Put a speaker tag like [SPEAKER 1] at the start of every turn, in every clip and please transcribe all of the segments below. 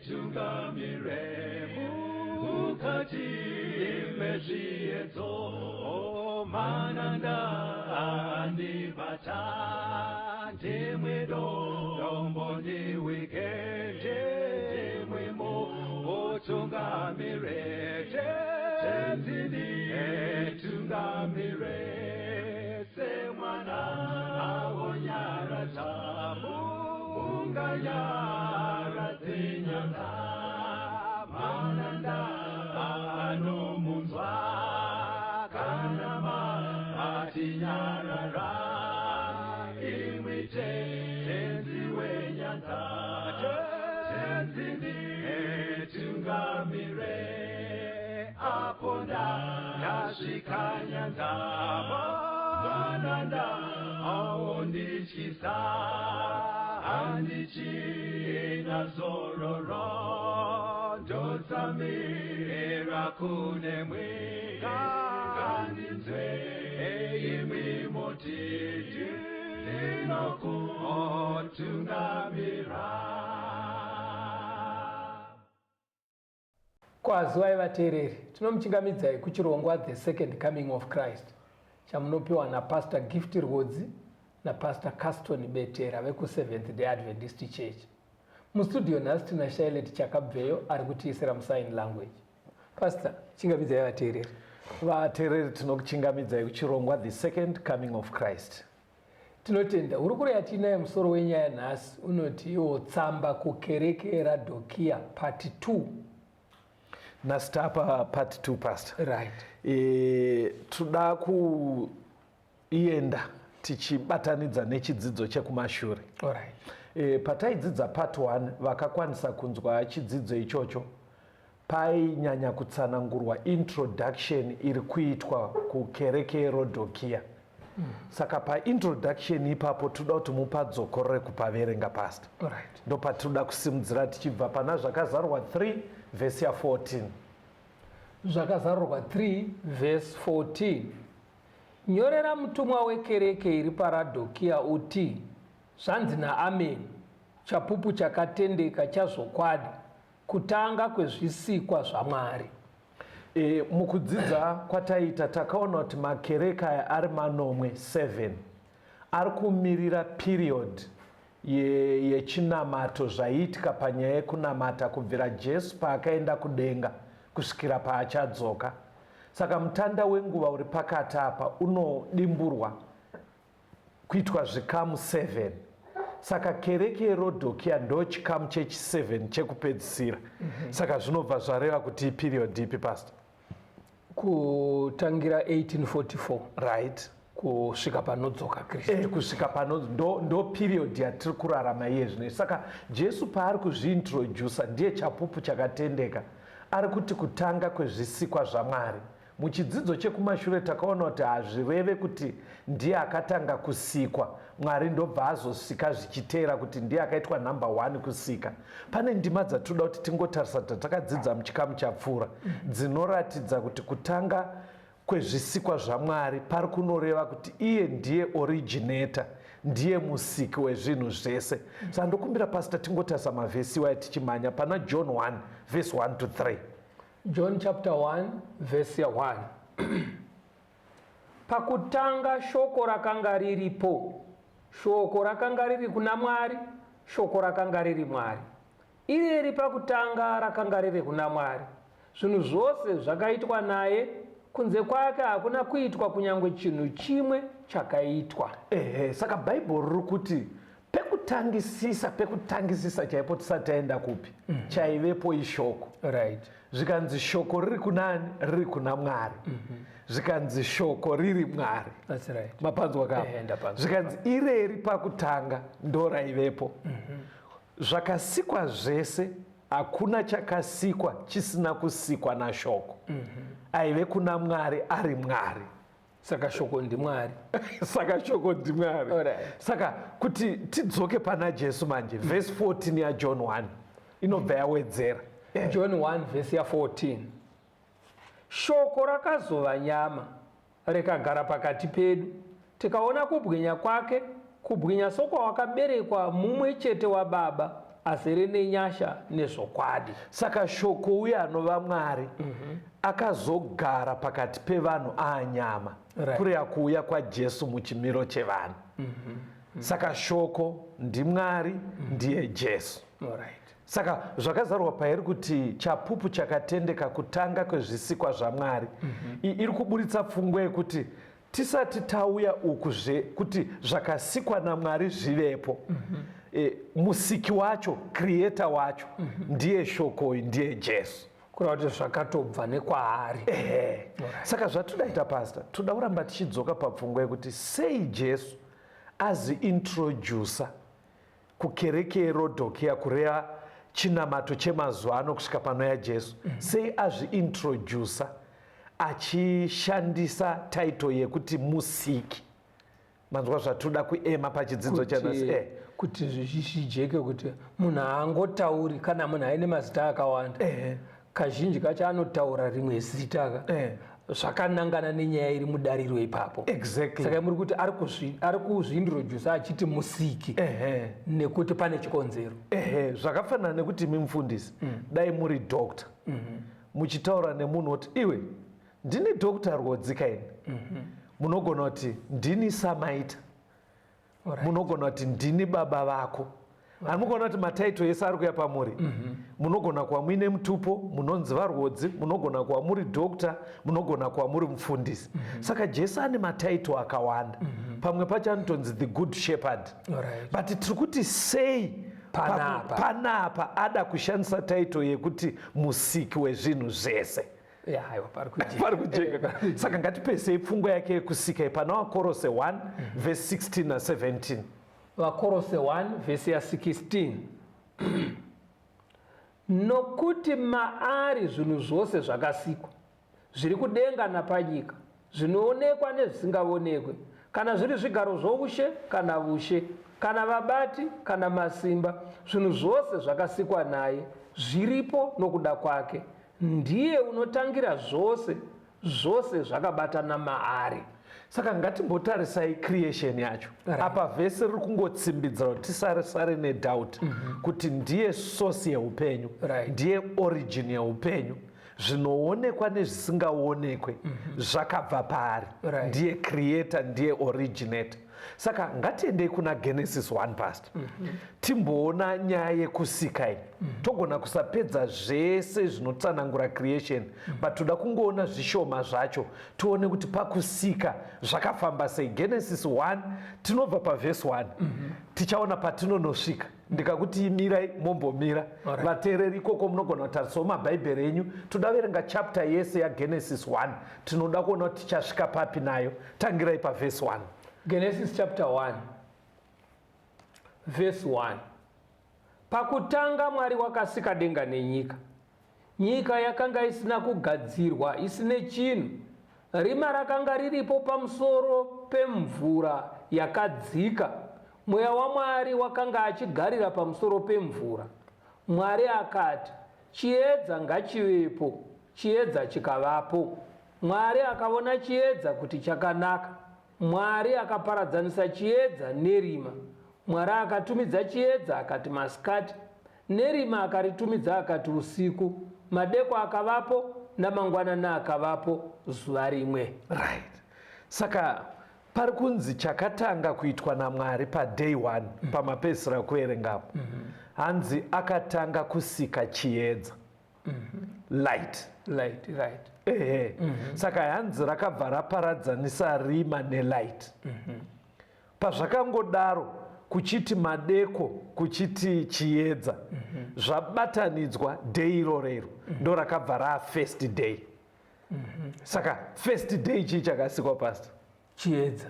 [SPEAKER 1] Tungamire mukati mezviedzo mananda andibata ndimwedo domboni wikende ndimwemo otungamire tenzini tungamire semwana awonyara tamu unganyara tinyanga mananda anomunzwa kanama atinyarara imwite tenzi wenyanza tenzini tungamire aponda yasvika nyanza mananda aondityisa andichina zororo ndotsamira kune mwika ngandinzwe imimotiti ndinokutungamira.
[SPEAKER 2] Kwazwai vateereri, tinomuchingamidzai kuchirongwa The Second Coming of Christ chamunopiwa naPastor Gift Rhodzi naPastor Caston Betera veku Seventh Day Adventist Church. Mustudio nhasi tina Charlotte Chakabveyo ari kutiisira musign language. Pastor, chingamidzai vateereri.
[SPEAKER 3] Vateereri tinokuchingamidzai kuchirongwa The Second Coming of Christ.
[SPEAKER 2] Tinotenda uri kureya tinaye musoro wenyaya nhasi unoti iwo tsamba kukereke raDhokia part 2.
[SPEAKER 3] Nasitapa part 2 pastor.
[SPEAKER 2] Right.
[SPEAKER 3] Toda kuenda tichibatanidza nechidzidzo chekumashure.
[SPEAKER 2] Alright.
[SPEAKER 3] Pataidzidza part 1 vakakwanisa kunzwa chidzidzo ichocho painyanya kutsanangurwa introduction iri kuitwa kukereke raDhokia. Saka paintroduction ipapo toda kuti mupadzokorere kupaverenga pastor.
[SPEAKER 2] Alright.
[SPEAKER 3] Ndopatoda kusimudzira tichibva pana zvakazarurwa 3 vhesi ya 14.
[SPEAKER 2] Zvakazarurwa 3 verse 14. Nyorera mutumwa wekereke iri paraDhokia uti, zvanzi naAmeni, chapupu chakatendeka chazvokwadi, kutanga kwezvisikwa zvaMwari.
[SPEAKER 3] Mukudzidza kwataita takaona kuti makereke aya ari manomwe 7 ari kumirira period yechinamato zvaiitika panyaya yekunamata kubvira Jesu paakaenda kudenga kusvikira paachadzoka. Saka mutanda wenguva uri pakati apa unodimburwa kuitwa zvikamu 7. Saka kereke yeRodhokia ndo chikamu chechi7 chekupedzisira. Saka zvinobva zvareva kuti iperiod ipi pastor?
[SPEAKER 2] Kutangira 1844.
[SPEAKER 3] Right.
[SPEAKER 2] Kusvika panodzoka Kristu.
[SPEAKER 3] Kusvika ndo period yatiri kurarama iye zvino. Saka Jesu paari kuzviintrodusa ndiye chapupu chakatendeka. Ari kuti kutanga kwezvisikwa zvaMwari. Muchidzidzo chekumashure takaona kuti hazvireve kuti ndiye akatanga kusikwa. Mwari ndobva azosika zvichiteera kuti ndiye akaitwa number 1 kusika. Pane ndima dzatoda kuti tingotarisa takadzidza muchikamu chapfuura dzinoratidza kuti kutanga kwezvisikwa zvaMwari pari kunoreva kuti iye ndiye originator, ndiye musiki wezvinhu zvese. Saka ndokumbira pastor tingotarisa mavhesi waya tichimanya pana John 1 verse 1 to 3.
[SPEAKER 2] John chapter 1 verse 1. Pakutanga shoko rakanga riripo, shoko rakanga riri kuna Mwari, shoko rakanga riri Mwari. Iri pakutanga rakanga riri kuna Mwari. Zvinhu zvose zvakaitwa naye, kunze kwake hakuna kuitwa kunyangwe chinhu chimwe chakaitwa.
[SPEAKER 3] Saka Bible riri kuti pekutangisisa chaipo tisati taenda kupi chaivepo ishoko.
[SPEAKER 2] Right.
[SPEAKER 3] Zvikanzi shoko riri kunani? Riri kuna Mwari. Zvikanzi shoko riri Mwari.
[SPEAKER 2] That's right.
[SPEAKER 3] Mapanzwa kapa. Zvikanzi ireri pakutanga ndo raivepo. Zvakasikwa zvese hakuna chakasikwa chisina kusikwa nashoko. Aive kuna Mwari ari Mwari.
[SPEAKER 2] Saka shoko ndiMwari.
[SPEAKER 3] Saka shoko ndiMwari. Saka kuti tidzoke pana Jesu manje verse 14 ya John 1 inobva yawedzera.
[SPEAKER 2] John 1 verse 14. Shoko rakazova nyama rikagara pakati pedu, tikaona kubwinya kwake, kubwinya sokwawakaberekwa mumwe chete waBaba azere nenyasha nezvokwadi.
[SPEAKER 3] Saka shoko uye anova Mwari akazogara pakati pevanhu anyama kureva kuuya kwaJesu muchimiro chevanhu. Saka shoko ndimwari, ndiye Jesu. Saka zvakazarwa pairi kuti chapupu chakatendeka, kutanga kwezvisikwa zvaMwari. Iri kuburitsa pfungwa yekuti tisati tauya ukuzve kuti zvakasikwa naMwari zvivepo, musiki wacho, creator wacho, ndiye shoko, ndiye Jesu.
[SPEAKER 2] Kureva kuti zvakatobva nekwaari.
[SPEAKER 3] Saka zvatodaita pastor, toda kuramba tichidzoka papfungwa yekuti sei Jesu aziintrodusa kukereke yeRodhokia, kureva chinamato chemazuva ano kusvika panouya Jesu. Sei azviintrodusa achishandisa taito yekuti musiki. Manzwa zvatoda kuema pachidzidzo chanasi.
[SPEAKER 2] Kuti zvichijeke kuti munhu haangotauri kana munhu aine mazita akawanda. Kazhinji kacho anotaura rimwe zita zvakanangana nenyaya iri mudariro ipapo.
[SPEAKER 3] Exactly.
[SPEAKER 2] Saka muri kuti ari kuzviintrodusa achiti musiki nekuti pane chikonzero.
[SPEAKER 3] Zvakafanana nekuti mimufundisi dai muri doctor muchitaura nemunhu kuti iwe ndini Dr. Rwodzika ini, munogona kuti ndini Samaita, munogona kuti ndini baba vako. Hamugona kuti mataito yese ari kuya pamuri. Munogona kuva muine mutupo, munonzi vaRwodzi, munogona kuva muri doctor, munogona kuva muri mufundisi. Saka Jesu ane mataito akawanda. Pamwe pacho anotonzi the good shepherd. But tiri kuti sei panapa ada kushandisa taito yekuti musiki wezvinhu zvese. Pari kujeka. Saka ngatipesei pfungwa yake yekusika pana vaKorose 1 verse 16 na 17.
[SPEAKER 2] vaKorose 1 vhesi ya 16. Nokuti maari zvinhu zvose zvakasikwa, zviri kudenga napanyika, zvinoonekwa nezvisingaonekwe, kana zviri zvigaro zvoushe kana ushe, kana vabati kana masimba, zvinhu zvose zvakasikwa naye, zviripo nokuda kwake. Ndiye unotangira zvose, zvose zvakabatana maari.
[SPEAKER 3] Saka ngatimbotarisai creation yacho. Apa vhesi riri kungotsimbidzira kuti tisare nedoubt kuti ndiye source yeupenyu, ndiye origin yeupenyu, zvinoonekwa nezvisingaonekwe zvakabva paari. Ndiye creator, ndiye originator. Saka ngatiendei kuna Genesis 1 pastor. Timboona nyaya yekusika iyi. Togona kusapedza zvese zvinotsanangura creation, but toda kungoona zvishoma zvacho tuone kuti pakusika zvakafamba sei. Genesis 1 tinobva pavhesi 1 tichaona patinonosvika. Ndikakuti mirai mombomira. Vateereri ikoko munogona kutarisawo mabhaibheri enyu. Toda verenga chapter yese yaGenesis 1. Tinoda kuona kuti tichasvika papi nayo. Tangirai pavhesi 1.
[SPEAKER 2] Genesis chapter 1 verse 1. Pakutanga Mwari wakasika denga nenyika. Nyika yakanga isina kugadzirwa, isine chinhu. Rima rakanga riripo pamusoro pemvura yakadzika. Mweya waMwari wakanga achigarira pamusoro pemvura. Mwari akati, chiedza ngachivepo. Chiedza chikavapo. Mwari akaona chiedza kuti chakanaka. Mwari akaparadzanisa chiedza nerima. Mwari akatumidza chiedza akati masikati, nerima akaritumidza akati usiku. Madeko akavapo namangwanana akavapo, zuva rimwe.
[SPEAKER 3] Saka pari kunzi chakatanga kuitwa naMwari paday 1 pamapedzisira kuerengapo. Hanzi akatanga kusika chiedza. Light. Saka hanzi rakabva raparadzanisa rima nelight. Pazvakangodaro kuchiti madeko, kuchiti chiedza, zvabatanidzwa day irorero, ndo rakabva first day. Saka first day chii chakasikwa pastor?
[SPEAKER 2] Chiedza.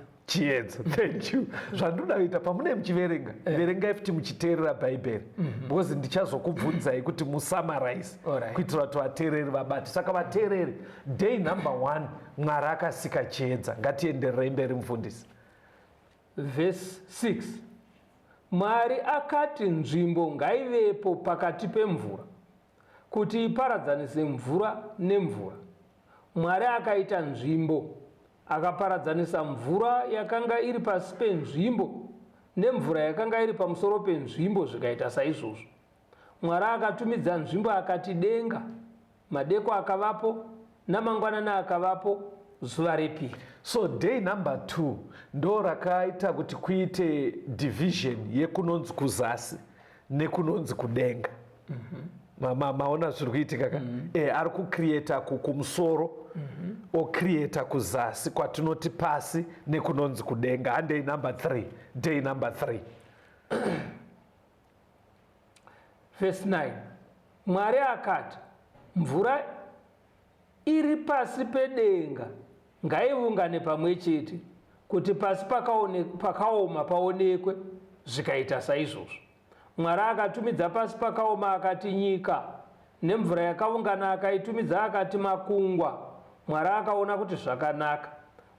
[SPEAKER 3] Thank you. Zvandoda kuita pamune muchiverenga, verengai futi muchiteerera bhaibheri, because ndichazokubvunzai kuti musummarize kuitira kuti vateereri vabate. Saka vateereri, day number 1 Mwari akasika chiedza. Ngatienderere mberi mufundisi.
[SPEAKER 2] Verse 6. Mwari akati nzvimbo ngaivepo pakati pemvura, kuti iparadzanise mvura nemvura. Mwari akaita nzvimbo, akaparadzanisa mvura yakanga iri pasi penzvimbo nemvura yakanga iri pamusoro penzvimbo, zvikaita saizvozvo. Mwari akatumidza nzvimbo akati denga, madeko akavapo, namangwanana akavapo, zuva repiri.
[SPEAKER 3] So day number 2 ndo rakaita kuti kuite division yekunonzi kuzasi nekunonzi kudenga. Maona zviri kuitika ka? Ari kucreata kumusoro, ocreata kuzasi kwatinoti pasi nekunonzi kudenga. And day number 3. Day number 3.
[SPEAKER 2] Verse 9. Mwari akati, mvura iri pasi pedenga ngaiungane pamwe chete kuti pasi pakaoma paonekwe, zvikaita saizvozvo. Mwari akatumidza pasi pakaoma akati nyika, nemvura yakaungana akaitumidza akati makungwa. Mwari akaona kuti zvakanaka.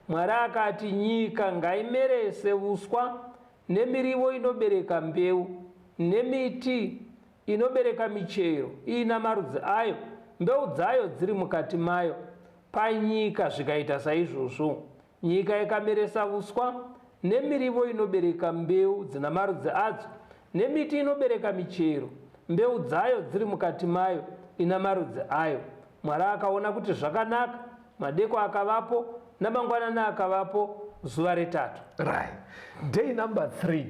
[SPEAKER 2] Mwari akati nyika ngaimerese uswa nemirivo inobereka mbeu nemiti inobereka michero ina marudzi ayo, mbeu dzayo dziri mukati mayo. Panyika zvikaita saizvozvo. Nyika ikameresa uswa nemirivo inobereka mbeu dzina marudzi adzo nemiti inobereka michero, mbeu dzayo dziri mukati mayo ina marudzi ayo. Mwari akaona kuti zvakanaka. Madeko akavapo, namangwanana akavapo, zuva retatu.
[SPEAKER 3] Right. Day number 3.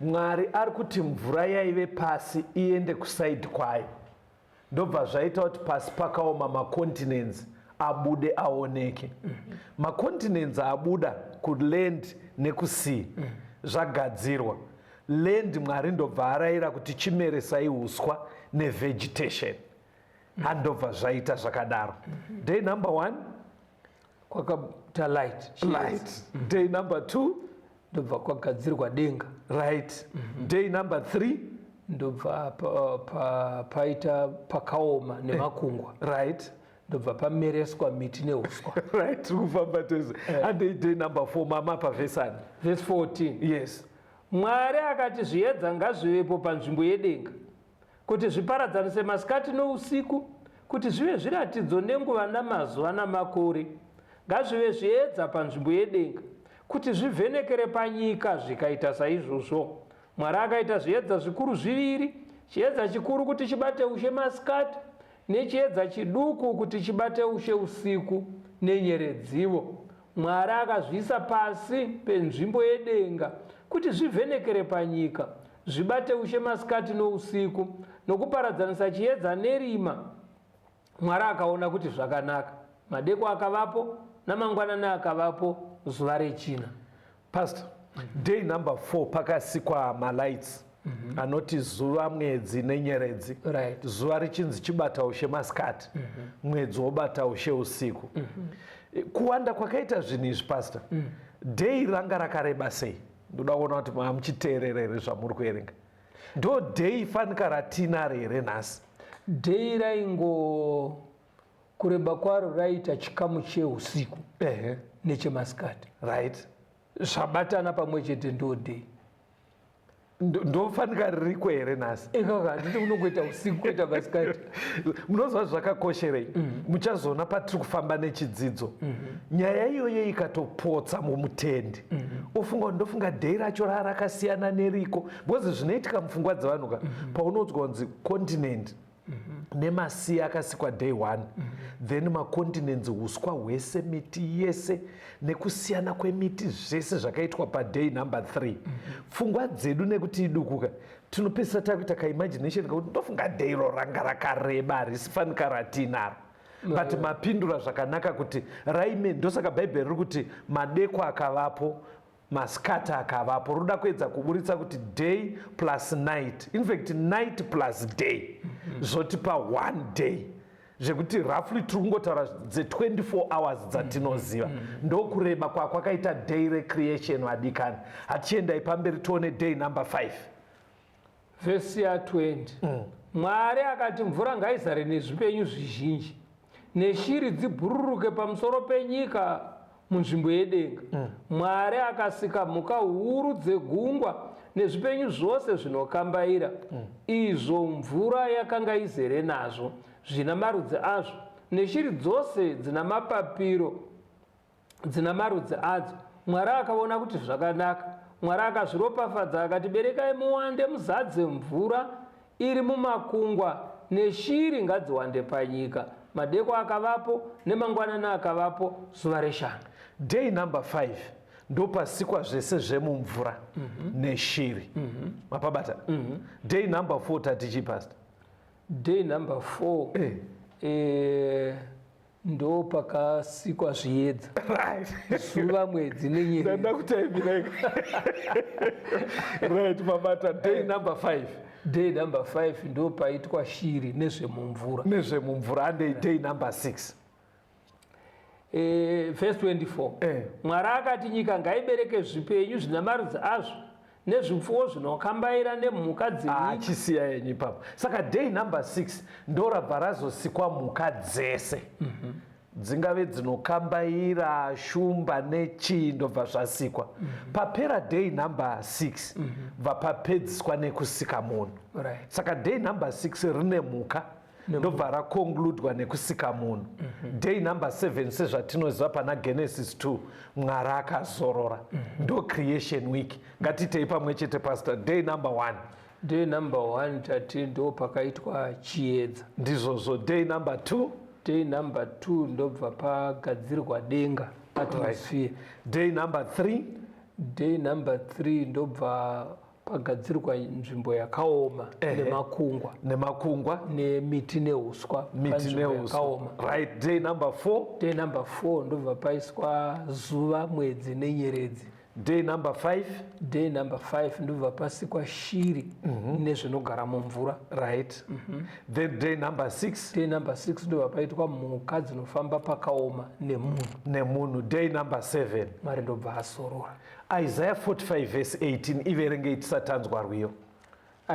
[SPEAKER 3] Mwari ari kuti mvura yaive pasi iende kusaidi kwayo. Ndobva zvaita kuti pasi pakaoma macontinents abude aoneke. Macontinents abuda kuland nekusea zvagadzirwa. Land Mwari ndobva arayira kuti chimeresai uswa nevegetation. Handobva zvaita zvakadaro. Day number 1
[SPEAKER 2] kwakaita light.
[SPEAKER 3] light. Day number 2
[SPEAKER 2] ndobva kwagadzirwa denga.
[SPEAKER 3] right. Day number 3
[SPEAKER 2] ndobva paita pakaoma nemakungwa.
[SPEAKER 3] right.
[SPEAKER 2] Ndobva pamereswa miti neuswa.
[SPEAKER 3] Right. Kufamba tese. And day number 4 mama pavesana.
[SPEAKER 2] Verse 14.
[SPEAKER 3] Yes.
[SPEAKER 2] Mwari akati zviedza ngazvivepo panzvimbo yedenga kuti zviparadzanise masikati nousiku, kuti zvive zviratidzo nenguva namazuva namakore. Ngazvive zviedza panzvimbo yedenga kuti zvivhenekere panyika, zvikaita saizvozvo. Mwari akaita zviedza zvikuru zviviri, chiedza chikuru kuti chibate ushe masikati, nechiedza chiduku kuti chibate ushe usiku, nenyeredzivo. Mwari akazviisa pasi penzvimbo yedenga kuti zvivhenekere panyika, zvibate ushe masikati nousiku, nokuparadzanisa chiedza nerima. Mwari akaona kuti zvakanaka. Madeko akavapo, namangwanana akavapo, zuva rechina.
[SPEAKER 3] Pastor, day number 4 pakasikwa malights anoti zuva, mwedzi nenyeredzi.
[SPEAKER 2] Right.
[SPEAKER 3] Zuva richinzi chibata ushe masikati, mwedzi wobata ushe usiku. Kuwanda kwakaita zvinhu izvi pastor, day ranga rakareba sei? Ndoda kuona kuti muchiteerera zvamuri kuerenga. Ndo day fanika ratinare here nhasi?
[SPEAKER 2] Day raingo kureba kwaro raita chikamu cheusiku nechemasikati.
[SPEAKER 3] Right.
[SPEAKER 2] Zvabatana pamwe chete ndo day.
[SPEAKER 3] Ndofanika ririko here nhasi?
[SPEAKER 2] Ekaka nditi unongoita usiku kuita masikati.
[SPEAKER 3] Munozva zvakakosherei? Muchazoona patiri kufamba nechidzidzo. Nyaya iyoyo ikatopotsa mumutende. Ofunga ndofunga day racho rakasiyana neriko. Because zvinoitika mupfungwa dzevanhu ka paunonzwa kunzi continent nemasiya akasikwa day 1, then macontinents, uswa hwese, miti yese nekusiyana kwemiti zvese zvakaitwa paday number 3. Pfungwa dzedu nekuti idukuka tinopesisa takuita kaimagination kuti ndofunga day ro ranga rakareba harisifanika ratinaro. But mapindura zvakanaka kuti raime. Ndosaka bhaibheri riri kuti madeko akavapo, masikati akavapo. Roda kuedza kuburitsa kuti day plus night, in fact night plus day, zvotipa 1 day, zvekuti roughly tiri kungotaura dze24 hours dzatinoziva. Ndokureba kwakaita day recreation vadikani. Hatichiendai pamberi tione day number 5.
[SPEAKER 2] Verse ya 20. Mwari akati mvura ngaizare nezvipenyu zvizhinji, neshiri dzibhururuke pamusoro penyika munzvimbo yedenga. Mwari akasika mhuka huru dzegungwa nezvipenyu zvose zvinokambaira. Izvo mvura yakanga izere nazvo, zvina marudzi azvo, neshiri dzose dzina mapapiro dzina marudzi adzo. Mwari akaona kuti zvakanaka. Mwari akazviropafadza akati, berekai muwande, muzadze mvura iri mumakungwa neshiri ngadziwande panyika. Madeko akavapo nemangwanana akavapo, zuva reshanu.
[SPEAKER 3] Day number 5 ndo pasikwa zvese zvemumvura neshiri. Mapabata. Day number 4 tatichi pastor.
[SPEAKER 2] Day number 4 ndo pakasikwa zviedza. Zuva, mwedzi nenyerere.
[SPEAKER 3] Right, Mabata. Day number 5.
[SPEAKER 2] Day number 5 ndo paitwa shiri nezvemumvura.
[SPEAKER 3] And day number 6.
[SPEAKER 2] Verse 24. Mwari akati nyika ngaibereke zvipenyu zvina marudzi azvo nezvipfuwo zvinokambaira nemhuka dzenyika.
[SPEAKER 3] Chisiya yenyu papa. Saka day number 6 ndo rabva razosikwa mhuka dzese. Dzingave dzinokambaira, shumba nechii ndobva zvasikwa. Papera day number 6 vapapedziswa nekusika munhu. Saka day number 6 rine mhuka ndobva rakongludwa nekusika munhu. Day number 7 sezvatinoziva pana Genesis 2 Mwari akazorora. Ndo creation week. Ngatitei pamwe chete pastor. Day number 1.
[SPEAKER 2] Day number 1 tati ndo pakaitwa chiedza.
[SPEAKER 3] Ndizvozvo. Day number 2.
[SPEAKER 2] Day number 2 ndobva pagadzirwa denga, atmosphere.
[SPEAKER 3] Day number 3.
[SPEAKER 2] Day number 3 ndobva pagadzirwa nzvimbo yakaoma nemakungwa nemiti neuswa.
[SPEAKER 3] Right. Day number 4.
[SPEAKER 2] Day number 4 ndobva paiswa zuva, mwedzi nenyeredzi.
[SPEAKER 3] Day number 5.
[SPEAKER 2] Day number 5 ndobva pasikwa shiri nezvinogara mumvura.
[SPEAKER 3] Right. Then day number 6.
[SPEAKER 2] Day number 6 ndobva paitwa mhuka dzinofamba pakaoma
[SPEAKER 3] nemunhu. Day number 7
[SPEAKER 2] Mwari ndobva asorora.
[SPEAKER 3] Isaiah 45 verse 18 iverenge itisatanzwa rwiyo.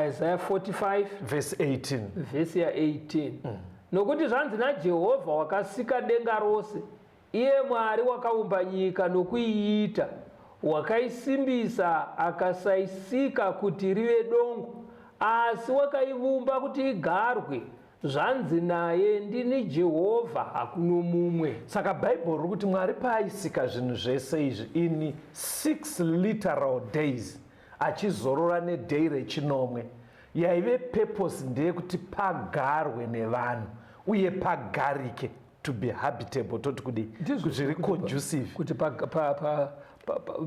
[SPEAKER 2] Isaiah 45
[SPEAKER 3] verse 18.
[SPEAKER 2] Verse ya 18. Nokuti zvanzi naJehovha wakasika denga rose, iye Mwari wakaumba nyika nokuiita, wakaisimbisa akasaisika kuti rive dongo, asi wakaivumba kuti igarwe. Zvanzi naye, ndini Jehovha, hakuno mumwe.
[SPEAKER 3] Saka Bible riri kuti Mwari paaisika zvinhu zvese izvi in 6 literal days, achizorora nedhei rechinomwe. Yaive purpose ndeyekuti pagarwe nevanhu uye pagarike, to be habitable, toti kudi zviri conducive,
[SPEAKER 2] kuti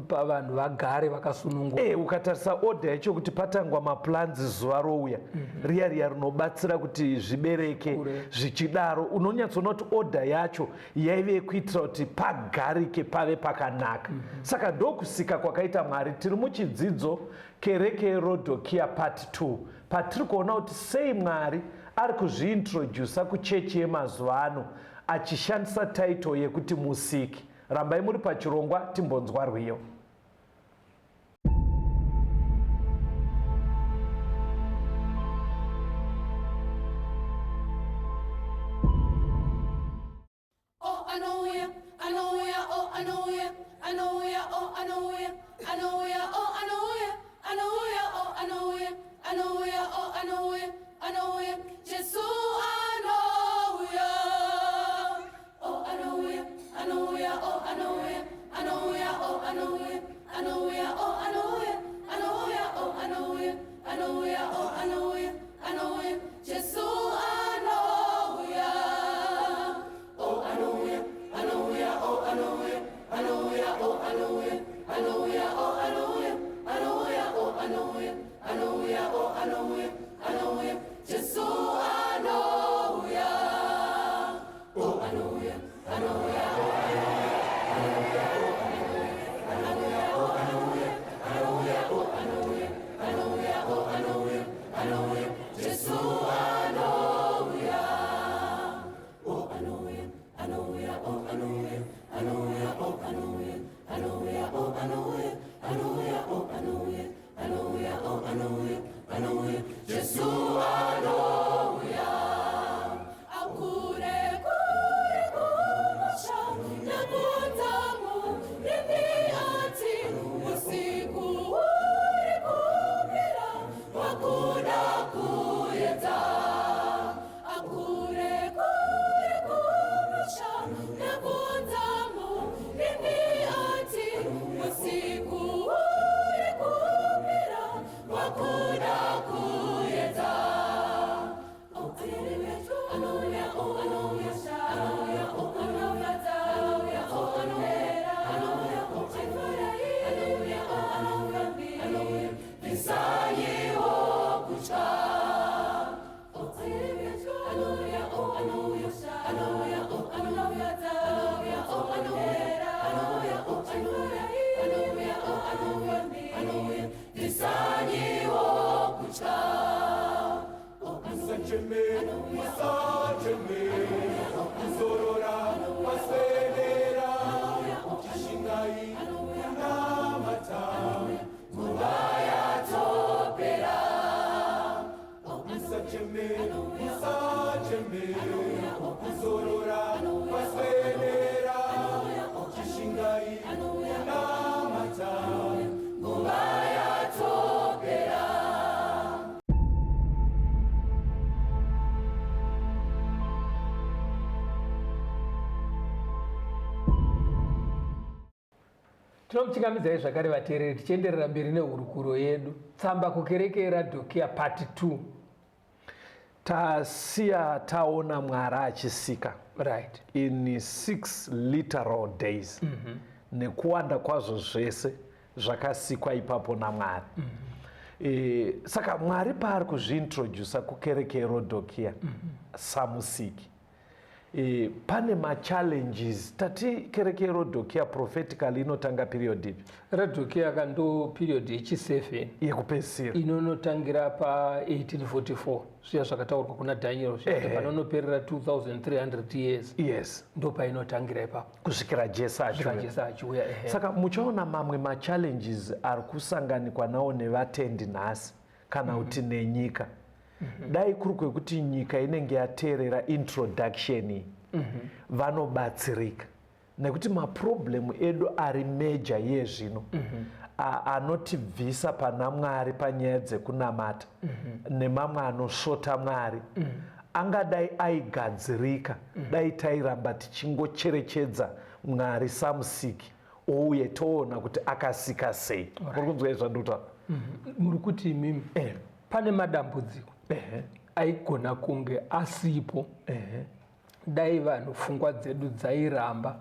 [SPEAKER 2] vanhu vagare vakasununguka.
[SPEAKER 3] Ukatarisa order yacho kuti patangwa maplans zuva rouya riya rinobatsira kuti zvibereke zvichidaro, unonyatsoona kuti order yacho yaive kuitira kuti pagarike pave pakanaka. Saka ndokusika kwakaita Mwari. Tiri muchidzidzo kereke yeRodokia part 2 patiri kuona kuti sei Mwari ari kuzviintrodusa kuchechi yemazuva ano achishandisa title yekuti musiki. Rambai muri pachirongwa timbonzwa rwiyo.
[SPEAKER 4] Wakuda kuyeza
[SPEAKER 1] musacheme kuzorora paswedera uchishingai kunamata nguva yatopera musacheme kuzorora paswedera uchishingai kunamata nguva yatopera.
[SPEAKER 2] Tinomuchingamidzai zvakare vateereri tichienderera mberi nehurukuro yedu. Tsamba kukereke Radhokia part 2.
[SPEAKER 3] Tasiya taona Mwari achisika,
[SPEAKER 2] Right.
[SPEAKER 3] in 6 literal days. Nekuwanda kwazvo zvese zvakasikwa ipapo naMwari. Saka Mwari paari kuzviintrodusa kukereke yeRadhokia samusiki, pane machallenges. Tati kereke yeRadhokia prophetically inotanga period ipi?
[SPEAKER 2] Radhokia kando period yechi7
[SPEAKER 3] yekupedzisira
[SPEAKER 2] inonotangira pa1844 zviya zvakataurwa kuna Daniel zvikuti panonoperera 2300 years.
[SPEAKER 3] Yes.
[SPEAKER 2] Ndo painotangira ipapo
[SPEAKER 3] kusvikira Jesu
[SPEAKER 2] achiuya.
[SPEAKER 3] Saka muchaona mamwe machallenges ari kusanganikwa nawo nevatendi nhasi kana kuti nenyika. Dai kuri kwekuti nyika inenge yateerera introduction vanobatsirika, nekuti maproblemu edu ari meja yezvino anotibvisa pana Mwari panyaya dzekunamata nemamwe anosvota Mwari angadai aigadzirika dai tairamba tichingocherechedza Mwari samusiki ouye toona kuti akasika sei. Muri kunzwa zvandota?
[SPEAKER 2] Muri kuti imimi pane madambudziko aigona kunge asipo dai vanhu pfungwa dzedu dzairamba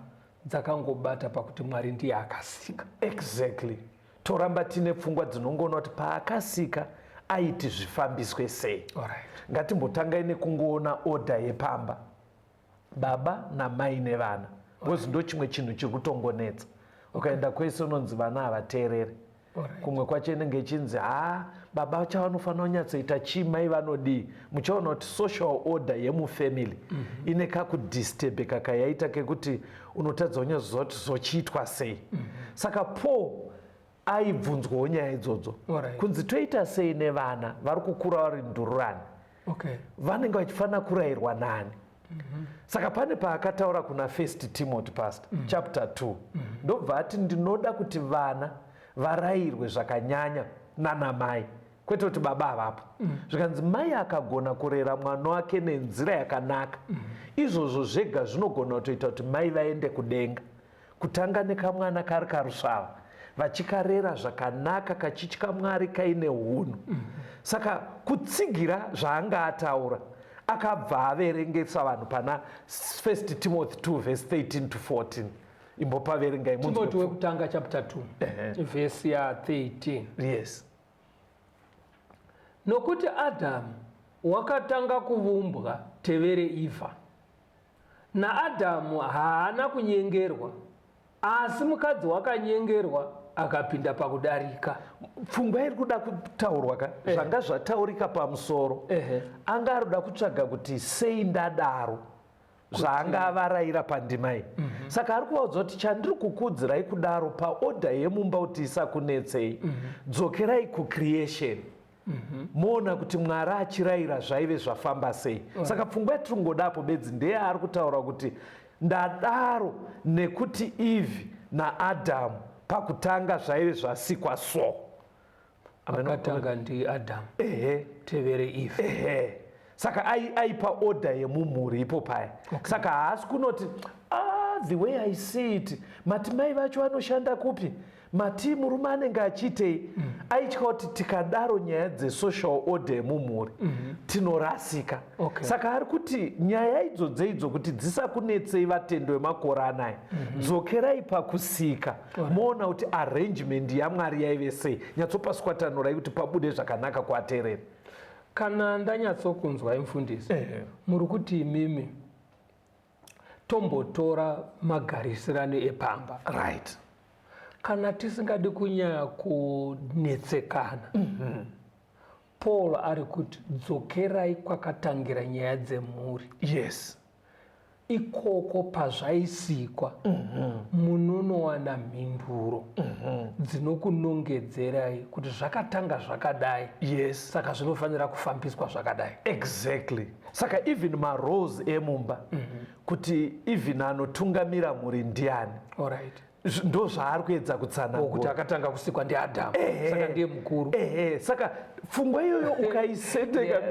[SPEAKER 2] dzakangobata pakuti Mwari ndiye akasika.
[SPEAKER 3] Exactly. Toramba tine pfungwa dzinongoona kuti paakasika aiti zvifambiswe sei. Ngatimbotangai nekungoona oda yepamba, baba namai nevana, because ndo chimwe chinhu chikutongonetsa. Ukaenda kwese unonzi vana havateereri. Kumwe kwacho inenge ichinzi baba chavanofanira kunyatsoita chii, mai vanodii. Muchaona kuti social order yemufamily ine kakudisturbe kakayaita kekuti unotadza kunyazoziva kuti zochiitwa sei. Saka Paul aibvunzwawo nyaya idzodzo kunzi toita sei nevana vari kukura vari ndururani, vanenge vachifanira kurayirwa nani. Saka pane paakataura kuna 1 Timothy pastor chapter 2 ndobva ati ndinoda kuti vana varayirwe zvakanyanya nanamai, kwete kuti baba havapo. Zvikanzi mai akagona kurera mwana wake nenzira yakanaka, izvozvo zvega zvinogona kutoita kuti mai vaende kudenga, kutanga nekamwana kari karusvava vachikarera zvakanaka kachitya Mwari kaine hunhu. Saka kutsigira zvaanga ataura akabva averengesa vanhu pana 1 Timothy 2 verse 13 to 14. Imbopaverengai
[SPEAKER 2] Timothy wekutanga chapter 2 verse ya 13.
[SPEAKER 3] Yes.
[SPEAKER 2] Nokuti Adamu wakatanga kuvumbwa tevere Ivha, naAdamu haana kunyengerwa, asi mukadzi wakanyengerwa akapinda pakudarika.
[SPEAKER 3] Pfungwa iri kuda kutaurwa ka zvanga zvataurika pamusoro anga ari kuda kutsvaga kuti sei ndadaro zvaanga avarayira pandima iyi. Saka ari kuvaudza kuti chandiri kukuudzirai kudaro paodha yemumba kuti isakunetsei, dzokerai kucreation. Moona kuti Mwari achirayira zvaive zvafamba sei. Saka pfungwa yatiri kungodapo bedzi ndeye ari kutaura kuti ndadaro nekuti Eve naAdamu pakutanga zvaive zvasikwa so.
[SPEAKER 2] Akatanga ndi Adamu tevere Eve.
[SPEAKER 3] Saka aipa oda yemumhuri ipo paya. Saka haasi kunoti the way I see it, matimai vacho vanoshanda kupi, mati murume anenge achiitei. Aitya kuti tikadaro nyaya dzesocial order yemumhuri tinorasika. Saka ari kuti nyaya idzo kuti dzisakunetsei vatendo vemakore anaya, dzokerai pakusika, moona kuti arrangement yaMwari yaive sei, nyatsopaswatanurai kuti pabude zvakanaka kuateereri.
[SPEAKER 2] Kana ndanyatsokunzwa mufundisi, muri kuti imimi tombotora magarisirano epamba.
[SPEAKER 3] Right.
[SPEAKER 2] Kana tisingadi kunyanya kunetsekana, Paul ari kuti dzokerai kwakatangira nyaya dzemhuri.
[SPEAKER 3] Yes.
[SPEAKER 2] Ikoko pazvaisikwa munonowana mhinduro dzinokunongedzerai kuti zvakatanga zvakadai.
[SPEAKER 3] Yes.
[SPEAKER 2] Saka zvinofanira kufambiswa zvakadai.
[SPEAKER 3] Exactly. Saka even maroles emumba kuti even anotungamira mhuri ndiani.
[SPEAKER 2] Alright.
[SPEAKER 3] Ndo zvaari kuedza kutsanangura
[SPEAKER 2] kuti akatanga kusikwa ndiAdhamu, saka ndiye mukuru.
[SPEAKER 3] Saka pfungwa iyoyo ukaisendeka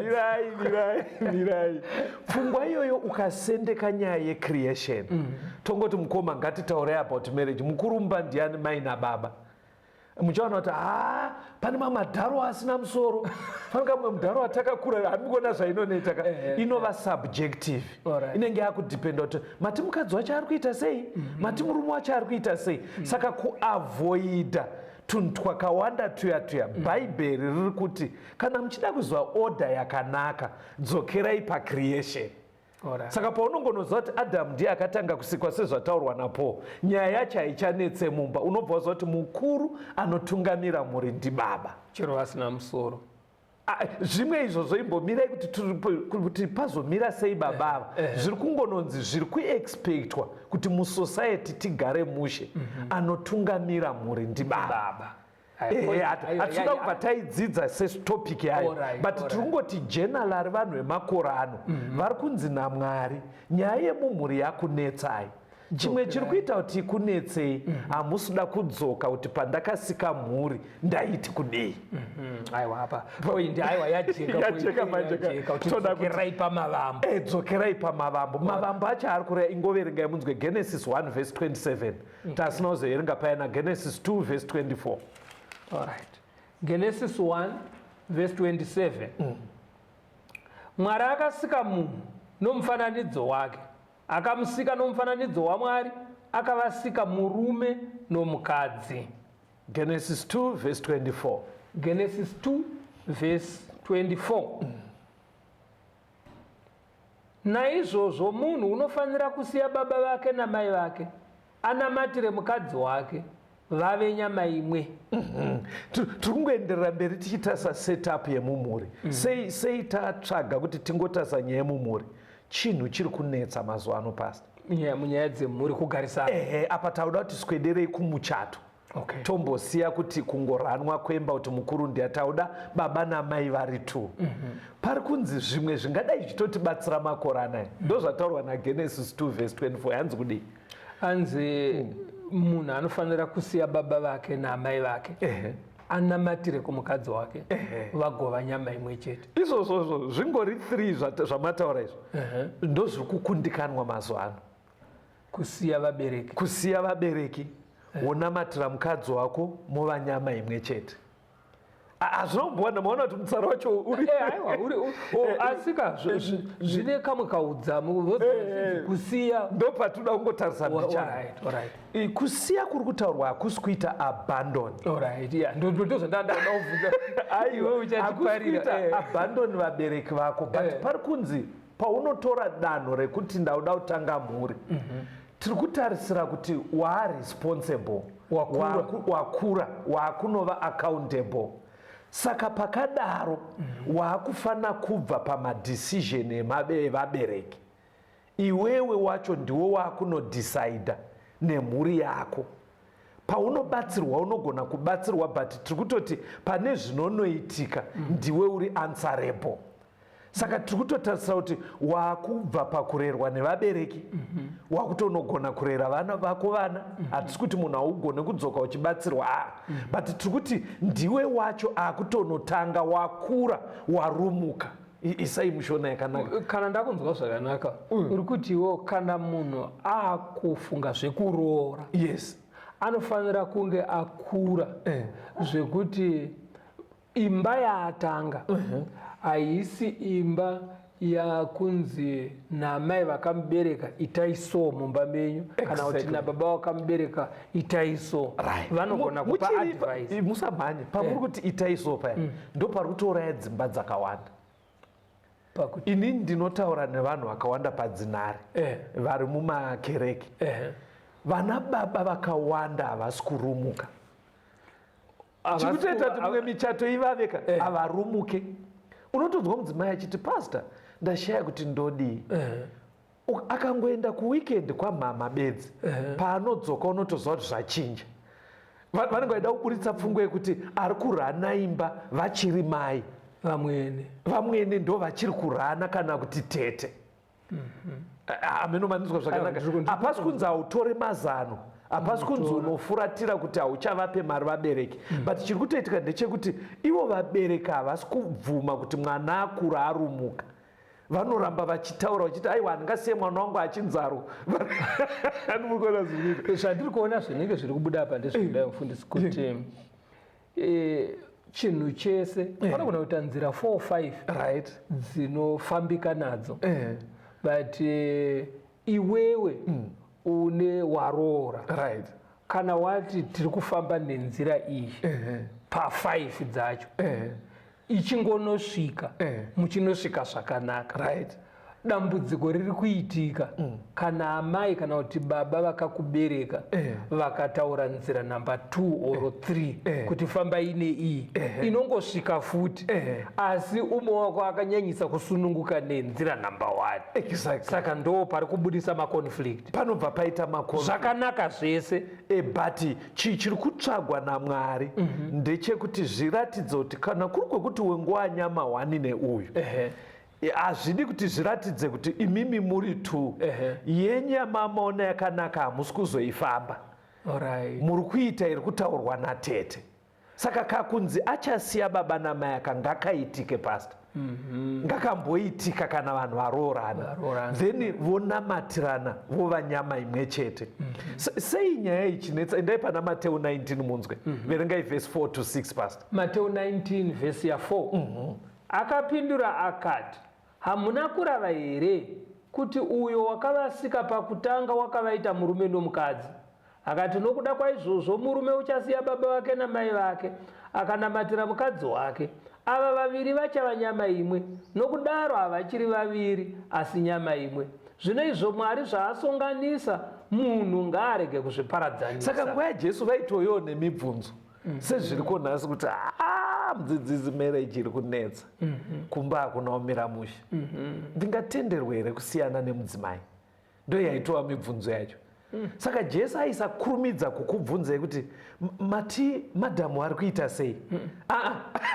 [SPEAKER 3] mirai pfungwa iyoyo ukasendeka nyaya yecreation tongoti mukoma ngatitaure about marriage, mukuru mumba ndiani, mai nababa. Muchaona kuti pane mamwe madharo asina musoro, pane kamwe mudharo atakakura hamikuona zvainoneta inova subjective. Inenge yakudhipenda kuti mati mukadzi wacho ari kuita sei, mati murume wacho ari kuita sei. Saka kuavoida tunhu twakawanda tuya bhaibheri riri kuti kana muchida kuziva order yakanaka dzokerai pacreation. Saka paunongonoziva kuti Adhamu ndiye akatanga kusikwa sezvataurwa naPaul, nyaya yacho haichanetse mumba. Unobva waziva kuti mukuru anotungamira mhuri ndibaba,
[SPEAKER 2] chero asina musoro.
[SPEAKER 3] Zvimwe izvozvo imbomirai kuti pazomira sei babava. Zviri kungononzi zviri kuexpectwa kuti musociety tigare mushe anotungamira mhuri ndibaba. Hatinoda kubva taidzidza setopic yayo, but tiri kungoti general vanhu vemakore ano vari kunzi naMwari nyaya yemumhuri yakunetsai. Chimwe chiri kuita kuti ikunetsei, hamusida kudzoka kuti pandakasika mhuri ndaiti kudei.
[SPEAKER 2] Aiwa apa point aiwa yajeka dzokerai pamavambo.
[SPEAKER 3] Dzokerai pamavambo. Mavambo acho ari kureva, ingoverengai munzwe Genesis 1 verse 27 tasina kuzoverenga payana Genesis 2 verse 24.
[SPEAKER 2] Alright. Genesis 1 verse 27. Mwari akasika munhu nomufananidzo wake, akamusika nomufananidzo waMwari, akavasika murume nomukadzi.
[SPEAKER 3] Genesis 2 verse 24.
[SPEAKER 2] Genesis 2 verse 24. Naizvozvo munhu unofanira kusiya baba vake namai vake, anamatire mukadzi wake, vave nyama imwe.
[SPEAKER 3] Tiri kungoenderera mberi tichitarisa setup yemumhuri. Sei tatsvaga kuti tingotarisa nyaya yemumhuri. Chinhu chiri kunetsa mazuva ano pastor.
[SPEAKER 2] Munyaya dzemhuri kugarisana.
[SPEAKER 3] Apa tauda kuti swederei kumuchato. Tombosiya kuti kungoranwa kwemba kuti mukuru ndiye, tauda baba namai vari tu. Pari kunzi zvimwe zvingadai zvichitotibatsira makore anaya. Ndo zvataurwa naGenesis 2 verse 24. Hanzi kudii?
[SPEAKER 2] Hanzi munhu anofanira kusiya baba vake namai vake, anamatire kumukadzi wake, vagova nyama imwe chete.
[SPEAKER 3] Izvozvo zvingori 3 zvamataura izvo. Ndo zviri kukundikanwa mazuva ano. Kusiya vabereki, wonamatira mukadzi wako, mova nyama imwe chete. Hazvinombowana maona kuti mutsaro wacho uri
[SPEAKER 2] asika zvine kamwe kaudzamu kusiya.
[SPEAKER 3] Ndo patinoda kungotarisa mbichana. Kusiya kuri kutaurwa hakusi kuita abandon. Hakuita abandon vabereki vako, but pari kunzi paunotora danho rekuti ndauda kutanga mhuri, tiri kutarisira kuti waaresponsible, wakura, waakunova accountable. Saka pakadaro waakufana kubva pamadecision evabereki. Iwewe wacho ndiwo waakunodecida nemhuri yako. Paunobatsirwa unogona kubatsirwa, but tiri kutoti pane zvinonoitika ndiwe uri answerable. Saka tiri kutotarisira kuti waakubva pakurerwa nevabereki, waakutonogona kurera vana vako vana. Hatisi kuti munhu haugone kudzoka uchibatsirwa, but tiri kuti ndiwe wacho akutonotanga, wakura, warumuka. Isai mushona yakanaka.
[SPEAKER 2] Kana ndakunzwa zvakanaka, uri kutiwo kana munhu akufunga zvekuroora,
[SPEAKER 3] yes,
[SPEAKER 2] anofanira kunge akura zvekuti imba yaatanga haisi imba yakunzi namai vakamubereka itaiso mumba menyu, kana kuti nababa vakamubereka itaiso. Vanogona kupa advice.
[SPEAKER 3] Musamhanye pamuri kuti itaiso paya ndo pari kutouraya dzimba dzakawanda. Ini ndinotaura nevanhu vakawanda padzinare vari mumakereke. Vana baba vakawanda havasi kurumuka. Chikutoita kuti mumwe michato ivaveka havarumuke. Unotonzwa mudzimai achiti pastor ndashaya kuti ndodii. Akangoenda kuweekend kwamama bedzi paanodzoka unotozva kuti zvachinja. Vanenge vaida kuburitsa pfungwa yekuti ari kurana imba vachiri mai, vamwene ndo vachiri kurana kana kuti tete. Amenomaniswa zvakanaka. Hapasi kunzi autore mazano, hapasi kunzi unofuratira kuti hauchavape mari vabereki. But chiri kutoitika ndechekuti ivo vabereki havasi kubvuma kuti mwana akura arumuka. Vanoramba vachitaura vachiti aiwa handingasiye mwana wangu achinzaro.
[SPEAKER 2] Zvandiri kuona zvinenge zviri kubuda apa ndezvekudai mufundisi kuti chinhu chese panogona kuita nzira 4 or 5
[SPEAKER 3] right
[SPEAKER 2] dzinofambika nadzo. But iwewe une waroora
[SPEAKER 3] right
[SPEAKER 2] kana wati tiri kufamba nenzira iyi pa5 dzacho ichingonosvika muchinosvika zvakanaka.
[SPEAKER 3] right
[SPEAKER 2] dambudziko riri kuitika kana amai kana kuti baba vakakubereka vakataura nzira namba 2 or 3 kuti fambai neiyi inongosvika futi asi umwe wako akanyanyisa kusununguka nenzira namba 1.
[SPEAKER 3] exactly.
[SPEAKER 2] Saka ndo pari kubudisa maconflict,
[SPEAKER 3] panobva paita makonflict.
[SPEAKER 2] zvakanaka zvese
[SPEAKER 3] but chiri kutsvagwa naMwari ndechekuti zviratidze kuti kana kuri kwekuti wenguva nyama 1 neuyu hazvidi kuti zviratidze kuti imimi muri 2 yenyama maona yakanaka hamusi kuzoifamba. Muri kuita iri kutaurwa natete. Saka kakunzi achasiya baba namai ngakaitike pastor. Ngakamboitika kana vanhu varoorana then vonamatirana vova nyama imwe chete. Sei nyaya ichinetsa? Endai pana Mateo 19 munzwe verengai verse 4 to 6 pastor.
[SPEAKER 2] Mateo 19 verse ya 4 akapindura akati, hamuna kurava here kuti uyo wakavasika pakutanga wakavaita murume nomukadzi? Akati nokuda kwaizvozvo murume uchasiya baba vake namai vake akanamatira mukadzi wake, ava vaviri vachava nyama imwe. Nokudaro havachiri vaviri asi nyama imwe. Zvino izvo Mwari zvaasonganisa munhu ngaarege kuzviparadzanisa.
[SPEAKER 3] Saka nguva yaJesu vaitoyo nemibvunzo sezviri kuonasi kuti mudzidzisi marriage iri kunetsa kumba hakuna umira mushe. Ndingatenderwe here kusiyana nemudzimai? Ndo yaitova mibvunzo yacho. Saka Jesu aisakurumidza kukubvunzai kuti mati madhamu ari kuita sei.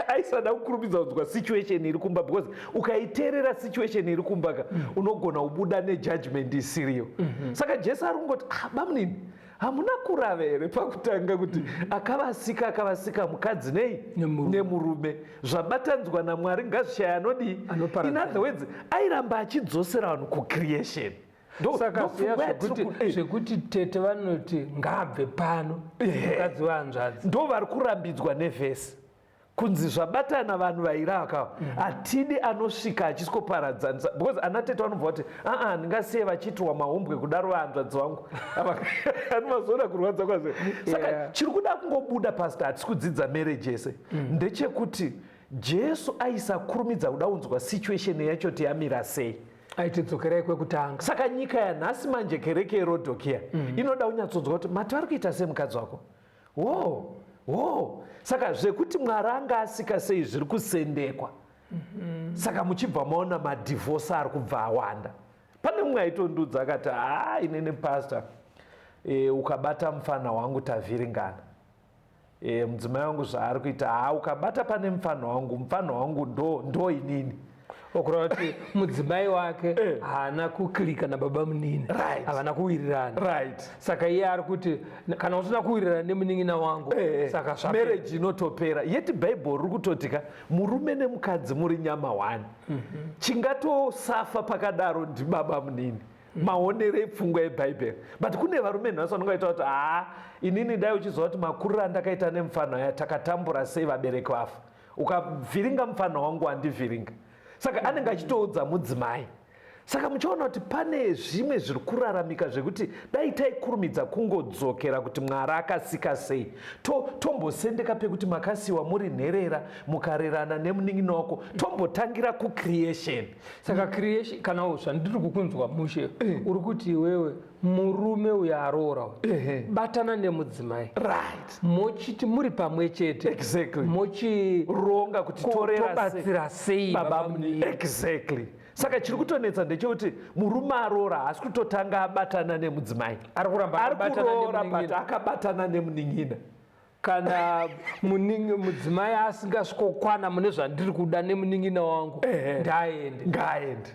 [SPEAKER 3] Aisada kukurumidza kunzwa situation iri kumba, because ukaiterera situation iri kumbaka unogona kubuda nejudgment isiriyo. Saka Jesu ari kungoti bamunini hamuna kurava here pakutanga kuti akavasika mukadzi nei nemurume zvabatanzwa naMwari ngazvishaya anodii. In other words airamba achidzosera vanhu kucreation.
[SPEAKER 2] Saka zvekuti tete vanoti ngabve pano mukadzi wanzvadzi
[SPEAKER 3] ndo vari kurambidzwa nevhesi kunzi zvabatana vanhu vairaka hatidi anosvika achisikoparadzanisa, because anatete vanobva kuti ndingasiye vachitiwa mahombwe kudaro vahanzvadzi vangu anomazoona kurwadza kwazvo. Saka chiri kuda kungobuda pastor hatisi kudzidza marriage yese ndechekuti Jesu aisakurumidza kuda kunzwa situation yacho kuti yamira sei.
[SPEAKER 2] aitidzokerai kwekutanga.
[SPEAKER 3] Saka nyika yanhasi manje kereke yeRodhokia inoda kunyatsonzwa kuti mati vari kuita semukadzi wako. Saka zvekuti Mwari anga asika sei zviri kusendekwa. Saka muchibva maona madhivorce ari kubva awanda. Pane mumwe aitondudza akati inini pastor ukabata mufana wangu tavhiringana. Mudzimai wangu zvaari kuita ukabata pane mufana wangu ndo inini.
[SPEAKER 2] Okureva kuti mudzimai wake haana kuklika nababa munini, havana kuwirirana. Saka iye ari kuti kana usina kuwirirana nemunin'ina wangu saka
[SPEAKER 3] marriage inotopera. Yeti Bible riri kutotika murume nemukadzi muri nyama 1. Chingatosafa pakadaro ndibaba munini. Maonere epfungwa yeBhayibheri. But kune varume nhasi vanongoita kuti inini dai uchiziva kuti makuriro andakaita nemufana uya takatambura sei vabereki vafa, ukavhiringa mufana wangu handivhiringa. Saka anenge achitoudza mudzimai. saka muchaona kuti pane zvimwe zviri kuraramika zvekuti dai taikurumidza kungodzokera kuti Mwari akasika sei, tombosendeka pekuti makasiwa muri nherera mukarerana nemunin'ina wako, tombotangira kucreation.
[SPEAKER 2] Saka creation kana zvandiri kukunzwa mushe uri kuti iwewe murume uyo aroora batana nemudzimai,
[SPEAKER 3] right,
[SPEAKER 2] mochiti muri pamwe chete,
[SPEAKER 3] exactly,
[SPEAKER 2] mochironga
[SPEAKER 3] kuti
[SPEAKER 2] tobatsira sei baba munini.
[SPEAKER 3] Exactly. Saka chiri kutonetsa ndechekuti murume aroora haasi kutotanga abatana nemudzimai,
[SPEAKER 2] ari kuramba
[SPEAKER 3] akabatana nemunin'ina.
[SPEAKER 2] Kana mudzimai asingasvikokwana mune zvandiri kuda nemunin'ina wangu,
[SPEAKER 3] ngaende.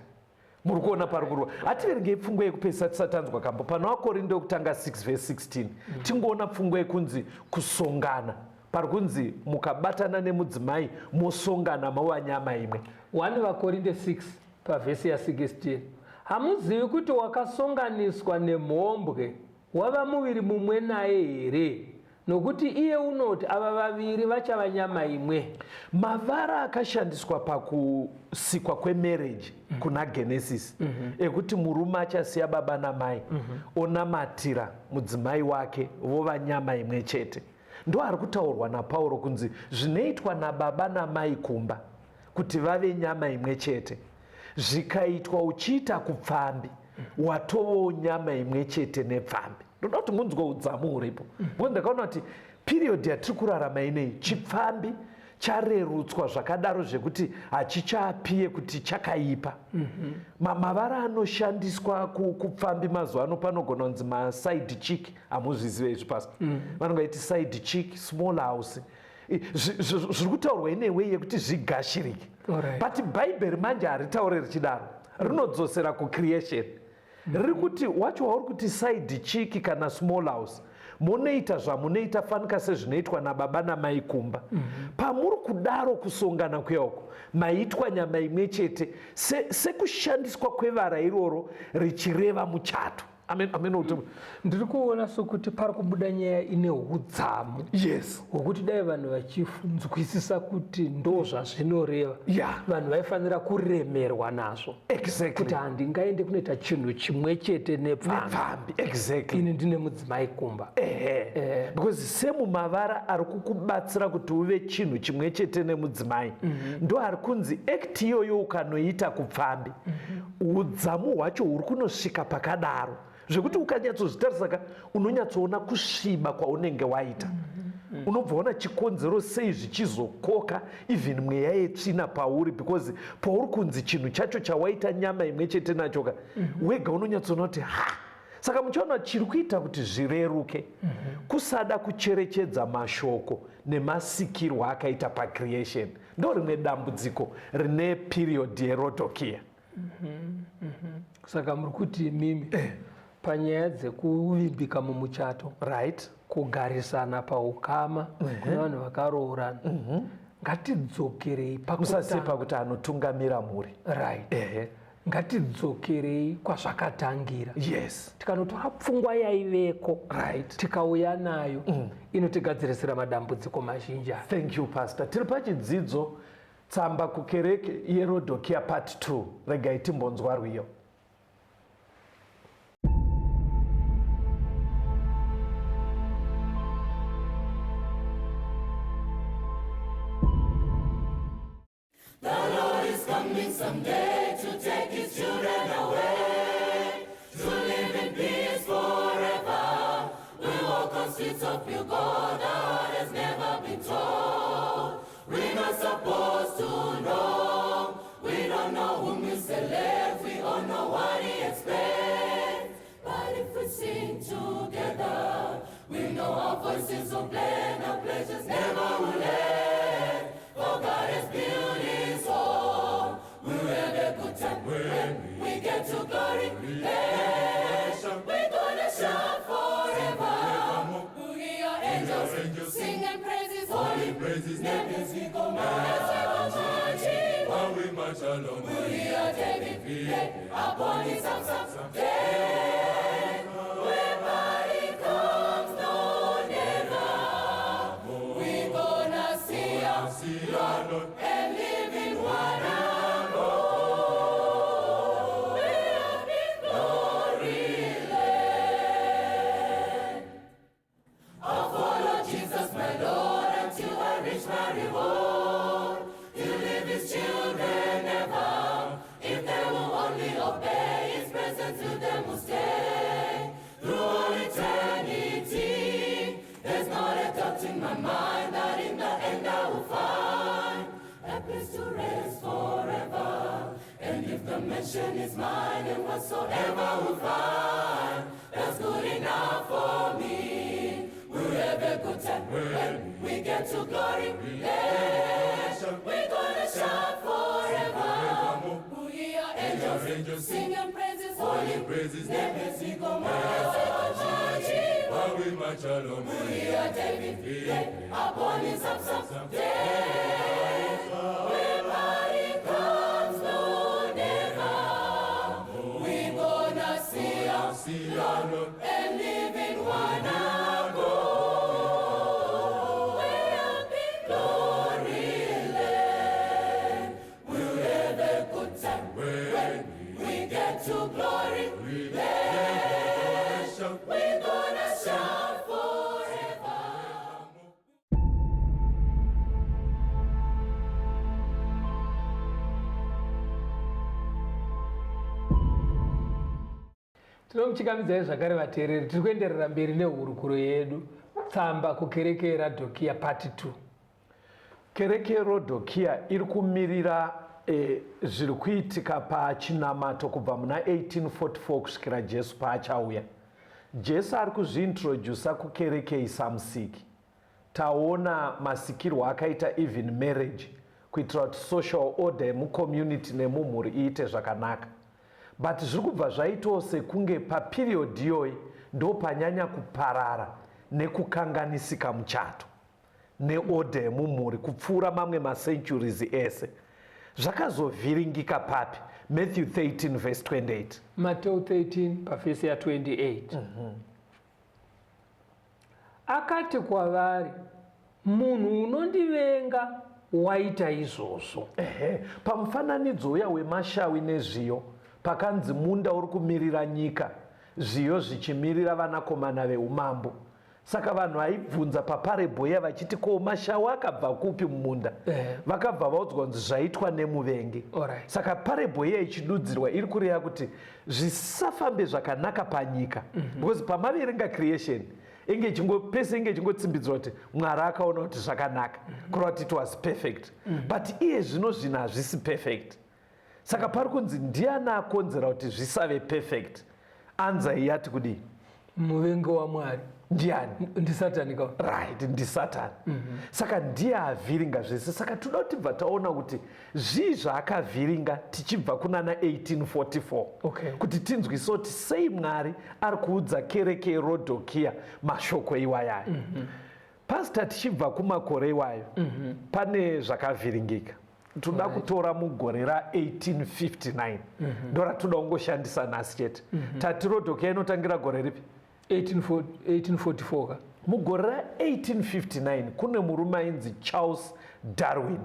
[SPEAKER 3] Muri kuona pari kurwa. Hativerengei pfungwa yekupedzisa tisatanzwa kambo. Pano vaKorinde kutanga 6:16 tingoona pfungwa yekunzi kusongana. Pari kunzi mukabatana nemudzimai mosongana mava nyama imwe.
[SPEAKER 2] 1 vaKorinde 6 pavhesi ya 16. Hamuzivi kuti wakasonganiswa nemhombwe wava muviri mumwe naye here? Nokuti iye unoti ava vaviri vachava nyama imwe.
[SPEAKER 3] Mavara akashandiswa pakusikwa kwemarriage kuna Genesis ekuti murume achasiya baba namai onamatira mudzimai wake vova nyama imwe chete, ndo ari kutaurwa naPauro kunzi zvinoitwa nababa namai kumba kuti vave nyama imwe chete, zvikaitwa uchiita kupfambi watovawo nyama imwe chete nepfambi. Ndoda kuti munzwe udzamu huripo. Because ndakaona kuti period yatiri kurarama ineyi chipfambi charerutswa zvakadaro zvekuti hachichapiye kuti chakaipa. Mavara anoshandiswa kupfambi mazuva ano panogona kunzi maside chick, hamuzvizive izvi pasi. Vanongaiti side chick, small house. Zviri kutaurwa inewe yekuti zvigashirike. But Bhaibheri manje haritaure richidaro, rinodzosera kucreation. Riri kuti wacho wauri kuti side chick kana small house munoita zvamunoita fanika sezvinoitwa nababa namai kumba. Pamuri kudaro kusongana kweyoko maitwa nyama imwe chete sekushandiswa kwevara iroro richireva muchato. Amen.
[SPEAKER 2] Ndiri kuona sokuti pari kubuda nyaya ine udzamu.
[SPEAKER 3] Yes.
[SPEAKER 2] Wokuti dai vanhu vachinzwisisa kuti ndo zvazvinoreva, vanhu vaifanira kuremerwa nazvo.
[SPEAKER 3] Exactly.
[SPEAKER 2] Kuti handingaende kunoita chinhu chimwe chete nepfambi.
[SPEAKER 3] Exactly.
[SPEAKER 2] Ini ndine mudzimai kumba.
[SPEAKER 3] Because semumavara ari kukubatsira kuti uve chinhu chimwe chete nemudzimai, ndo ari kunzi act iyoyo ukanoita kupfambi, udzamu hwacho huri kunosvika pakadaro zvekuti ukanyatsozvitarisa unonyatsoona kusviba kwaunenge waita. Unobva ona chikonzero sei zvichizokoka even mweya yetsvina pauri, because pauri kunzi chinhu chacho chawaita nyama imwe chete nacho wega unonyatsoona kuti saka muchaona chiri kuita kuti zvireruke kusada kucherechedza mashoko nemasikirwo akaita pacreation. Ndo rimwe dambudziko rine period yeRodokia.
[SPEAKER 2] Saka muri kuti mimi panyaya dzekuvimbika mumuchato,
[SPEAKER 3] right,
[SPEAKER 2] kugarisana paukama kuna vanhu vakaroorana, ngatidzokerei
[SPEAKER 3] musazipa kuti anotungamira mhuri,
[SPEAKER 2] right, ngatidzokerei kwazvakatangira.
[SPEAKER 3] Yes.
[SPEAKER 2] Tikanotora pfungwa yaiveko,
[SPEAKER 3] right,
[SPEAKER 2] tikauya nayo inotigadzirisira madambudziko mazhinji.
[SPEAKER 3] Thank you pastor. Tiri pachidzidzo tsamba kukereke yeRodokia part 2. Regai timbonzwa rwiyo.
[SPEAKER 1] The Lord is coming someday to take his children away, to live in peace forever. We walk on streets of pure gold, our heart has never been told. We're not supposed to know. We don't know whom we select, we all know what he expects. But if we sing together, we know our voices will blend, our pleasures never will end. For God has built his home. We'll have a good time when we get to glory. We're gonna shout forever. We'll hear our angels sing and praise his holy praises. As we go marching, while we march along, we'll hear David play upon his psalm. Wherever he comes, no never. We're gonna see our Lord and live in one accord. The mansion is mine, and whatsoever we find, that's good enough for me. We'll have a good time when we get to glory. Yeah, we're gonna shout forever. We are angels, singing praises, holy praises. We are David, upon his day. When party comes, no never. We're gonna see our Lord and live in one accord. Way up in glory land, we'll have a good time when we get to glory land. We're gonna shout forever.
[SPEAKER 2] Tinomuchingamidzai zvakare vateereri, tiri kuenderera mberi nehurukuro yedu. Tsamba kukereke Radhokia part 2.
[SPEAKER 3] Kereke Rodhokia iri kumirira zviri kuitika pachinamato kubva muna 1844 kusvikira Jesu paachauya. Jesu ari kuzviintrodusa kukereke isamusiki. Taona masikirwo akaita even marriage kuitira kuti social order yemucommunity nemumhuri iite zvakanaka. But zviri kubva zvaitawo sekunge paperiod iyoyi ndo panyanya kuparara nekukanganisika muchato neorder yemumhuri kupfuura mamwe macenturies ese. Zvakazovhiringika papi? Matthew 13 verse 28.
[SPEAKER 2] Matthew 13 pavhesi ya 28. Akati kwavari, munhu unondivenga waita izvozvo.
[SPEAKER 3] Pamufananidzo uya wemashawi nezviyo pakanzi munda uri kumirira nyika, zviyo zvichimirira vanakomana veumambo. Saka vanhu vaibvunza paparebo iya vachiti ko mashawi akabva kupi mumunda? Vakabva vaudzwa kunzi zvaitwa nemuvengi. Saka parebo iya ichidudzirwa iri kureva kuti zvisafambe zvakanaka panyika. Because pamaverenga creation pese inge ichingotsimbidzwa kuti Mwari akaona kuti zvakanaka, kureva kuti it was perfect. But iye zvino hazvisi perfect. Saka pari kunzi ndiani akonzera kuti zvisave perfect? Anzai yati kudii?
[SPEAKER 2] Muvengi waMwari.
[SPEAKER 3] Ndiani?
[SPEAKER 2] Ndisatani ka.
[SPEAKER 3] Right, ndisatani. Saka ndiye avhiringa zvese. Saka toda kuti bva taona kuti zvii zvaakavhiringa tichibva kunana 1844. Kuti tinzwise kuti sei Mwari ari kuudza kereke yeRodhokia mashoko iwayayo. Pastor, tichibva kumakore iwayo pane zvakavhiringika. Toda kutora mugore ra1859 ndo ratoda kungoshandisa nhasi chete. Tati Rodhokia inotangira gore ripi?
[SPEAKER 2] 1844 ka.
[SPEAKER 3] Mugore ra1859 kune murume ainzi Charles Darwin.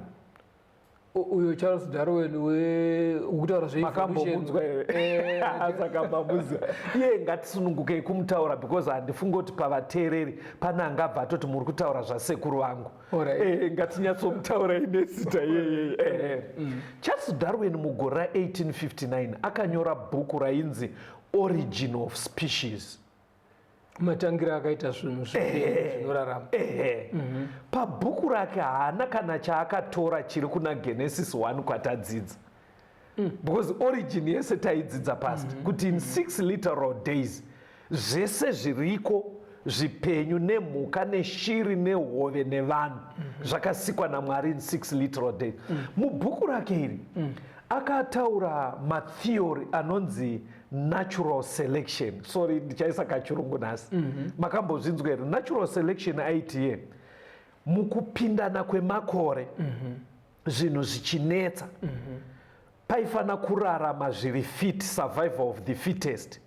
[SPEAKER 2] Uyo Charles Darwin wekutaura
[SPEAKER 3] zvemakambobunzwa here? Asakambabunzwa. Iye ngatisunungukei kumutaura because handifunga kuti pavateereri pane angabva atoti muri kutaura zvasekuru vangu. Ngatinyatsomutaura inesita iyeye. Charles Darwin mugore ra1859 akanyora bhuku rainzi Origin of Species.
[SPEAKER 2] Matangira akaita zvinhu zvinorarama.
[SPEAKER 3] Pabhuku rake haana kana chaakatora chiri kuna Genesis 1 kwatadzidza. Because origin yese taidzidza past kuti in 6 literal days zvese zviriko zvipenyu nemhuka neshiri nehove nevanhu zvakasikwa naMwari in 6 literal days. Mubhuku rake iri akataura matheory anonzi natural selection. Sorry, ndichaisa kachirungu nhasi. Makambozvinzwa here? Natural selection aitiye mukupindana kwemakore zvinhu zvichinetsa paifana kurarama zviri fit, survival of the fittest.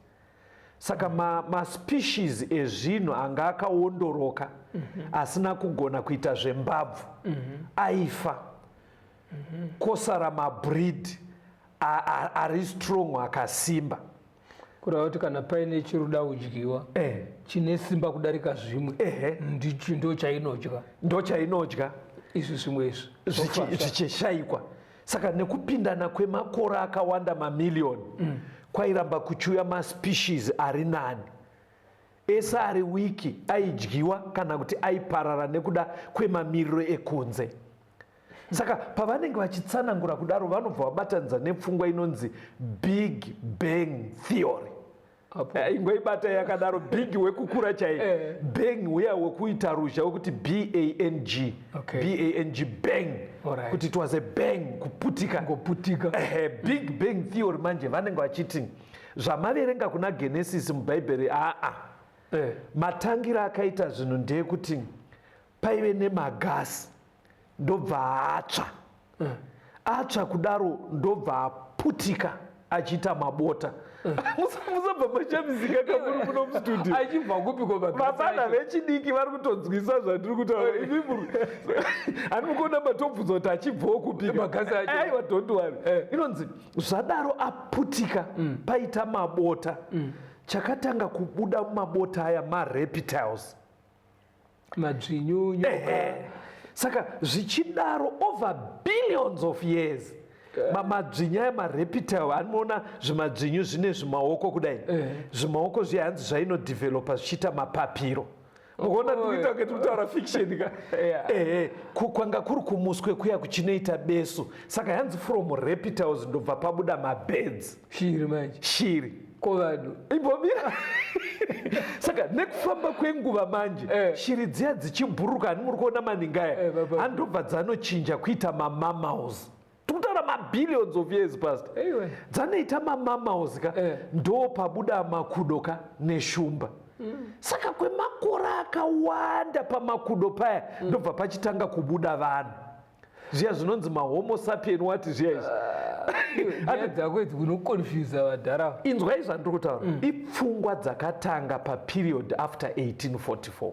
[SPEAKER 3] Saka maspecies ezvinhu anga akaondoroka asina kugona kuita zvembabvu aifa. Kosara mabreed ari strong akasimba.
[SPEAKER 2] Kureva kuti kana paine chiruda kudyiwa chine simba kudarika zvimwe ndo chainodya.
[SPEAKER 3] Ndo chainodya.
[SPEAKER 2] Izvi zvimwe izvi
[SPEAKER 3] zvichishayikwa. Saka nekupindana kwemakore akawanda mamiliyoni kwairamba kuchiuya maspecies ari nani. Ese ari wiki aidyiwa kana kuti aiparara nekuda kwemamiriro ekunze. saka pavanenge vachitsanangura kudaro vanobva vabatanidza nepfungwa inonzi Big Bang Theory. Ingoibata yakadaro, big wekukura chai, bang uya wekuita ruzha wekuti BANG, BANG bang, kuti it was a bang, kuputika. Big Bang Theory manje vanenge vachiti zvamaverenga kuna Genesis mubhaibheri matangira akaita zvinhu ndeyekuti paive nemagasi ndobva atsva kudaro ndobva aputika achiita mabota. Musabva machamizika kamuri kuno mustudio
[SPEAKER 2] achibva kupiko
[SPEAKER 3] vafana vechidiki vari kutonzwisa zvandiri kutaura handiri kuona matobvunza kuti achibvawo kupika aiwa don't worry. Inonzi zvadaro aputika paita mabota chakatanga kubuda mumabota aya mareptiles,
[SPEAKER 2] madzvinyu, nyoka.
[SPEAKER 3] Saka zvichidaro over billions of years madzvinyu aya mareptile anoona zvimadzvinyu zvine zvimaoko kudai, zvimaoko zviya hanzi zvainodevelopa zvichiita mapapiro. Mukuona ndikuita kuti kutaura fiction ka kwanga kuri kumuswe kuya kuchinoita besu, saka hanzi from reptiles ndobva pabuda mabirds,
[SPEAKER 2] shiri manje,
[SPEAKER 3] shiri
[SPEAKER 2] kovadu
[SPEAKER 3] imbomira. Saka nekufamba kwenguva manje shiri dziya dzichibhuruka, hani muri kuona maningaya handobva dzanochinja kuita mamammals. Tukutaura mabillions of years past dzanoita mamammals ka ndo pabuda makudo ka neshumba. Saka kwemakore akawanda pamakudo paya ndobva pachitanga kubuda vanhu zviya zvinonzi mahomo sapien wati zviya izvi
[SPEAKER 2] dzakwedzi kunoconfusa vadhara.
[SPEAKER 3] Inzwai zvandiri kutaura, ipfungwa dzakatanga paperiod after 1844.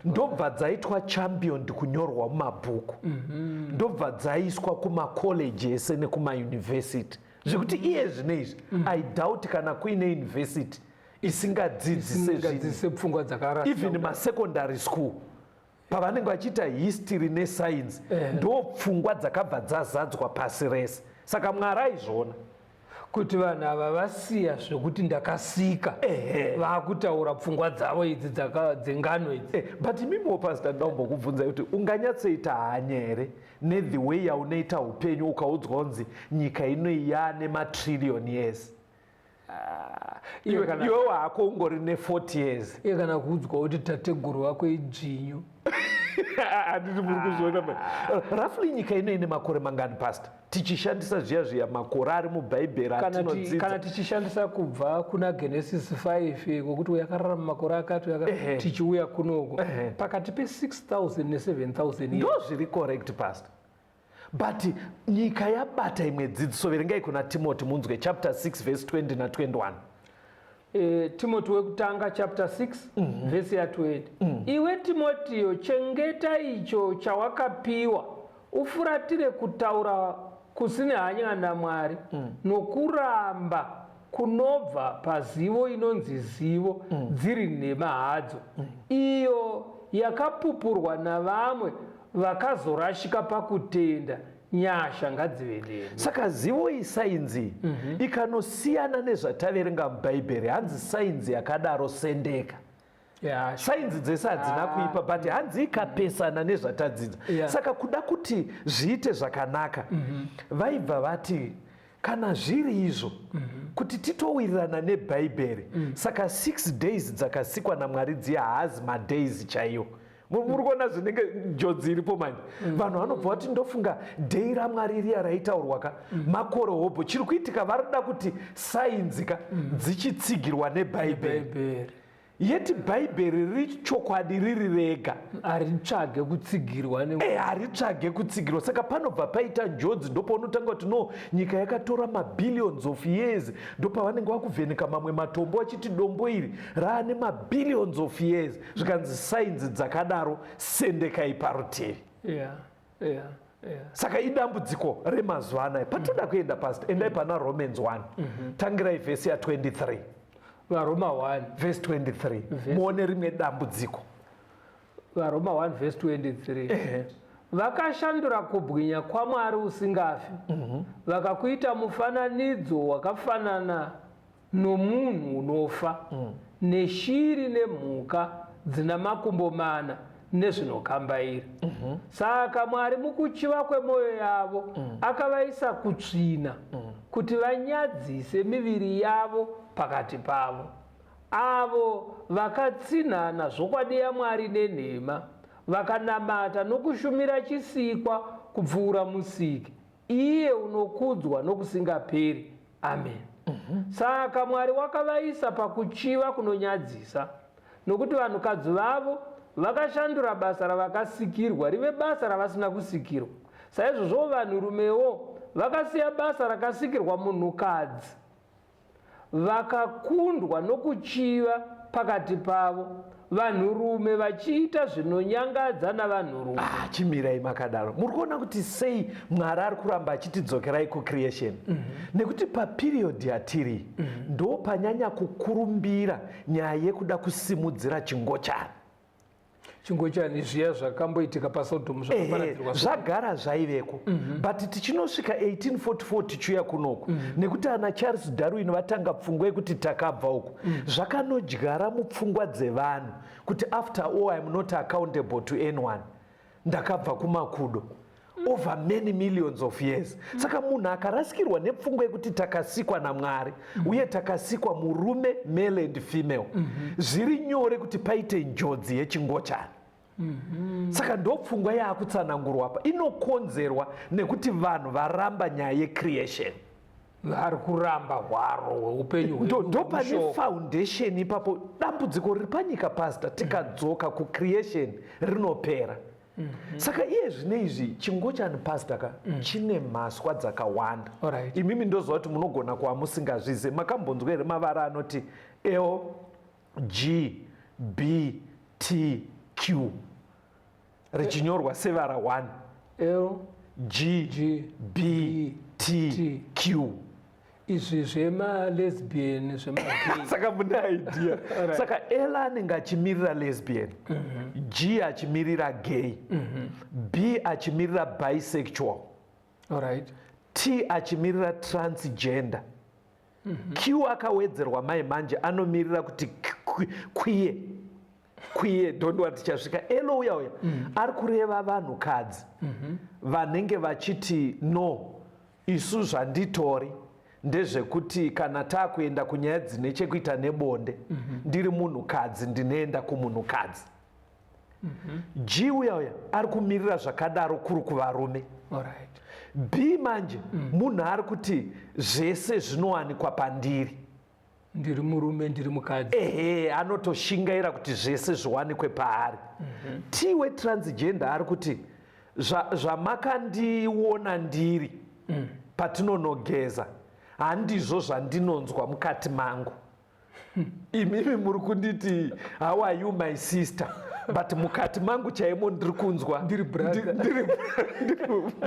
[SPEAKER 3] Ndobva dzaitwa championed kunyorwa mumabhuku, ndobva dzaiswa kumakoleji ese nekumayunivhesiti, zvekuti iye zvinezvi I doubt kana kuine university
[SPEAKER 2] isingadzidzise pfungwa dzakarasa.
[SPEAKER 3] Even masecondary school pavanenge vachiita history nescience ndo pfungwa dzakabva dzazadzwa pasi rese. Saka Mwari aizvona
[SPEAKER 2] kuti vanhu ava vasiya zvekuti ndakasika vakutaura pfungwa dzavo idzi dzengano idzi.
[SPEAKER 3] But imimo pastor ndaumbokubvunza kuti unganyatsoita hanya here nethe way yaunoita upenyu ukaudzwa kunzi nyika ino yane matrillion years, iwe hako ungori ne40 years.
[SPEAKER 2] Iye kana kuudzwa kuti tateguru wako idzvinyu
[SPEAKER 3] handiti muri kuzviona roughly nyika ino ine makore mangani pastor tichishandisa zviya makore ari mubhaibheri atinodzidza?
[SPEAKER 2] Kana tichishandisa kubva kuna Genesis 5 kokuti yakararama makore akati tichiuya kunoko pakati pe6,000 ne7,000
[SPEAKER 3] ndo zviri correct pastor. But nyika yabata imwe dzidziso, verengai kuna Timothy munzwe chapter 6 verse 20 na 21.
[SPEAKER 2] Timothy wekutanga chapter 6 verse ya 20. Iwe Timotheo, chengeta icho chawakapiwa, ufuratire kutaura kusine hanya naMwari nokuramba kunobva pazivo inonzi zivo dziri nhema hadzo, iyo yakapupurwa navamwe vakazorashika pakutenda. Nyasha ngadzive nemi.
[SPEAKER 3] Saka zivo isainzi ikanosiyana nezvataverenga mubhaibheri, hanzi sainzi yakadaro sendeka. Sainzi dzese hadzina kuipa, but hanzi ikapesana nezvatadzidza. Saka kuda kuti zviite zvakanaka vaibva vati kana zviri izvo kuti titowirirana nebhaibheri, saka 6 days dzakasikwa naMwari dziya haazi madays chaiwo. Muri kuona zvinenge njodzi iripo manje. Vanhu vanobva vati ndofunga dhei raMwari riya raitaurwa ka makore hopo chiri kuitika vari kuda kuti sainzi ka dzichitsigirwa nebhaibheri. Yeti bhaibheri riri chokwadi riri rega,
[SPEAKER 2] haritsvage kutsigirwa
[SPEAKER 3] haritsvage kutsigirwa. Saka panobva paita njodzi, ndopaunotanga kuti no, nyika yakatora mabillions of years, ndopavanenge vakuvheneka mamwe matombo vachiti dombo iri raane mabillions of years, zvikanzi sainzi dzakadaro sendekai parutivi. Saka idambudziko remazuva anaya. Patinoda kuenda pastor, endai pana Romans 1 tangirai vhesi ya 23.
[SPEAKER 2] Varoma 1
[SPEAKER 3] verse 23 muone rimwe dambudziko.
[SPEAKER 2] Varoma 1 verse 23 vakashandura kubwinya kwaMwari usingafi, vakakuita mufananidzo wakafanana nomunhu unofa, neshiri nemhuka dzina makumbo mana, nezvinokambaira. Saka Mwari mukuchiva kwemwoyo yavo akavaisa kutsvina kuti vanyadzise miviri yavo pakati pavo. Avo vakatsinhana zvokwadi yaMwari nenhema, vakanamata nokushumira chisikwa kupfuura musiki, iye unokudzwa nokusingaperi. Amen. Saka Mwari wakavaisa pakuchiva kunonyadzisa, nokuti vanhukadzi vavo vakashandura basa ravakasikirwa rive basa ravasina kusikirwa. Saizvozvo vanhurumewo vakasiya basa rakasikirwa munhukadzi, vakakundwa nokuchiva pakati pavo, vanhurume vachiita zvinonyangadza navanhurume.
[SPEAKER 3] Chimirai makadaro, muri kuona kuti sei Mwari ari kuramba achitidzokerai kucreation. Nekuti paperiod yatiri ndo panyanya kukurumbira nyaya yekuda kusimudzira chingochani.
[SPEAKER 2] Chingochani zviya zvakamboitika paSodhomu zvakaparadzirwa
[SPEAKER 3] zvagara zvaiveko, but tichinosvika 1844 tichiuya kunoku, nekuti ana Charles Darwin vatanga pfungwa yekuti takabva uku, zvakanodyara mupfungwa dzevanhu kuti after all I am not accountable to anyone, ndakabva kumakudo over many millions of years. Saka munhu akarasikirwa nepfungwa yekuti takasikwa naMwari uye takasikwa murume, male and female, zviri nyore kuti paite njodzi yechingochani. Saka ndo pfungwa yaakutsanangurwa apa, inokonzerwa nekuti vanhu varamba nyaya yecreation.
[SPEAKER 2] vari kuramba hwaro hweupenyu
[SPEAKER 3] ndo pane foundation ipapo. Dambudziko riri panyika pastor, tikadzoka kucreation rinopera. Saka iye zvinezvi chingochani pastor ka chine mhaswa dzakawanda. Imimi ndoziva kuti munogona kuva musingazvizive. Makambonzwa here mavara anoti L, G, B, T, Q richinyorwa sevara 1.
[SPEAKER 2] L,
[SPEAKER 3] G, B, T, Q.
[SPEAKER 2] izvi zvemalesbian zvemagay.
[SPEAKER 3] Saka mune idea. Saka L anenge achimirira lesbian, G achimirira gay, B achimirira bisexual, T achimirira transgender, Q akawedzerwa mai manje anomirira kuti queer ndondwa tichasvika. L uya ari kureva vanhukadzi vanenge vachiti no, isu zvanditori ndezvekuti kana taakuenda kunyaya dzine chekuita nebonde, ndiri munhukadzi ndinoenda kumunhukadzi. G uya ari kumirira zvakadaro kuri kuvarume. B manje munhu ari kuti zvese zvinowanikwa pandiri,
[SPEAKER 2] ndiri murume ndiri mukadzi.
[SPEAKER 3] Anotoshingaira kuti zvese zviwanikwe paari. T wetransgender ari kuti zvamakandiona ndiri patinonogeza handizvo zvandinonzwa mukati mangu. Imimi muri kunditi how are you my sister, but mukati mangu chaimo ndiri kunzwa
[SPEAKER 2] ndiri brother.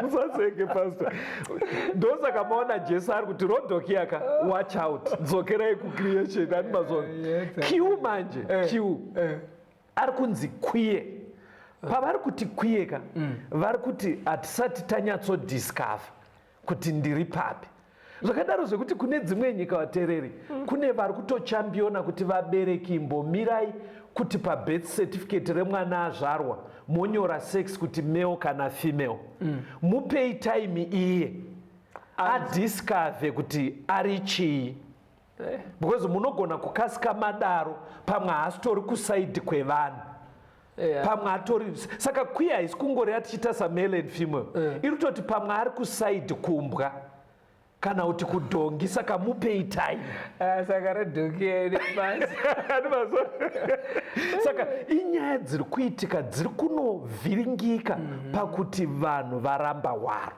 [SPEAKER 3] Musaseke pastor. Ndosaka maona Jesu ari kuti Rodok yaka watch out, dzokerai kucreation ani mazona. Q manje Q ari kunzi queer. Pavari kuti queer ka vari kuti hatisati tanyatsodiscover kuti ndiri papi. Zvakadaro zvekuti kune dzimwe nyika vateereri, kune vari kutochambiona kuti vabereki imbomirai kuti pabirth certificate remwana azvarwa monyora sex kuti male kana female. Mupei time iye adiscover kuti ari chii, because munogona kukasika madaro pamwe haasitori kusaidi kwevanhu. Pamwe atori. Saka queer haisi kungori atichita samale and female, iri kutoti pamwe ari kusaidi kumbwa kana kuti kudhongi. Saka mupei time.
[SPEAKER 2] Saka redhongi
[SPEAKER 3] saka inyaya dziri kuitika dziri kunovhiringika pakuti vanhu varamba hwaro.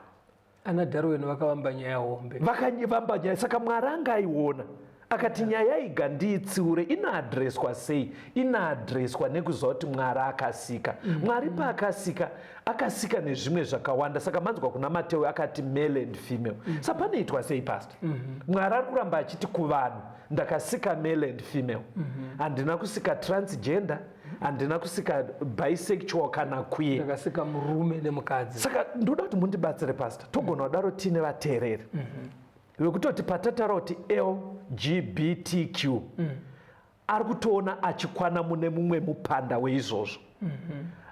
[SPEAKER 2] Ana Darwin vakavamba nyaya hombe,
[SPEAKER 3] vakavamba nyaya. Saka Mwari anga aiona akati nyaya iga ndiitsiure, inaadhireswa sei? Inaadhireswa nekuziva kuti Mwari akasika. Mwari paakasika akasika nezvimwe zvakawanda. Saka manzwa kuna Mateo akati male and female. Saka panoitwa sei pastor? Mwari ari kuramba achiti kuvanhu ndakasika male and female, handina kusika transgender, handina kusika bisexual kana queer,
[SPEAKER 2] ndakasika murume nemukadzi.
[SPEAKER 3] Saka ndoda kuti mundibatsire pastor, togona kudaro tine vateereri vekutoti patataura kuti LGBTQ ari kutoona achikwana mune mumwe mupanda weizvozvo.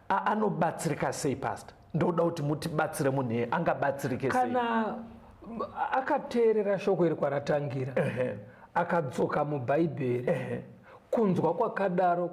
[SPEAKER 3] anobatsirika sei pastor? Ndoda kuti mutibatsire munhu angabatsirike sei?
[SPEAKER 2] Kana akateerera shoko iri kwaratangira akadzoka mubhaibheri, kunzwa kwakadaro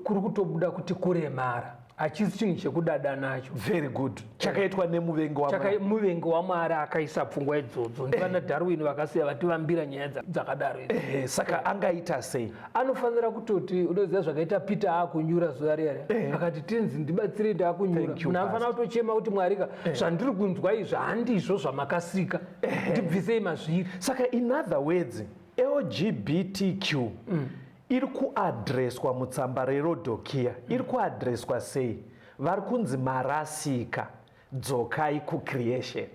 [SPEAKER 2] kuri kutobuda kuti kuremara, hachisi chinhu chekudada nacho.
[SPEAKER 3] Very good. Chakaitwa nemuvengi waMwari.
[SPEAKER 2] Muvengi waMwari akaisa pfungwa idzodzo. Ndivana Darwin vakasiya vativambira nyaya dzakadaro.
[SPEAKER 3] Saka angaita sei?
[SPEAKER 2] Anofanira kutoti, unoziva zvakaita Peter akunyura zuva riya, akati tenzi ndibatsire ndakunyura. Munhu anofanira kutochema kuti Mwari, zvandiri kunzwa izvi handizvo zvamakasika. Ndibvisei mazviri.
[SPEAKER 3] Saka in other words, LGBTQ iri kuadreswa mutsamba reRodhokia, iri kuadreswa sei? Vari kunzi marasika, dzokai kucreation.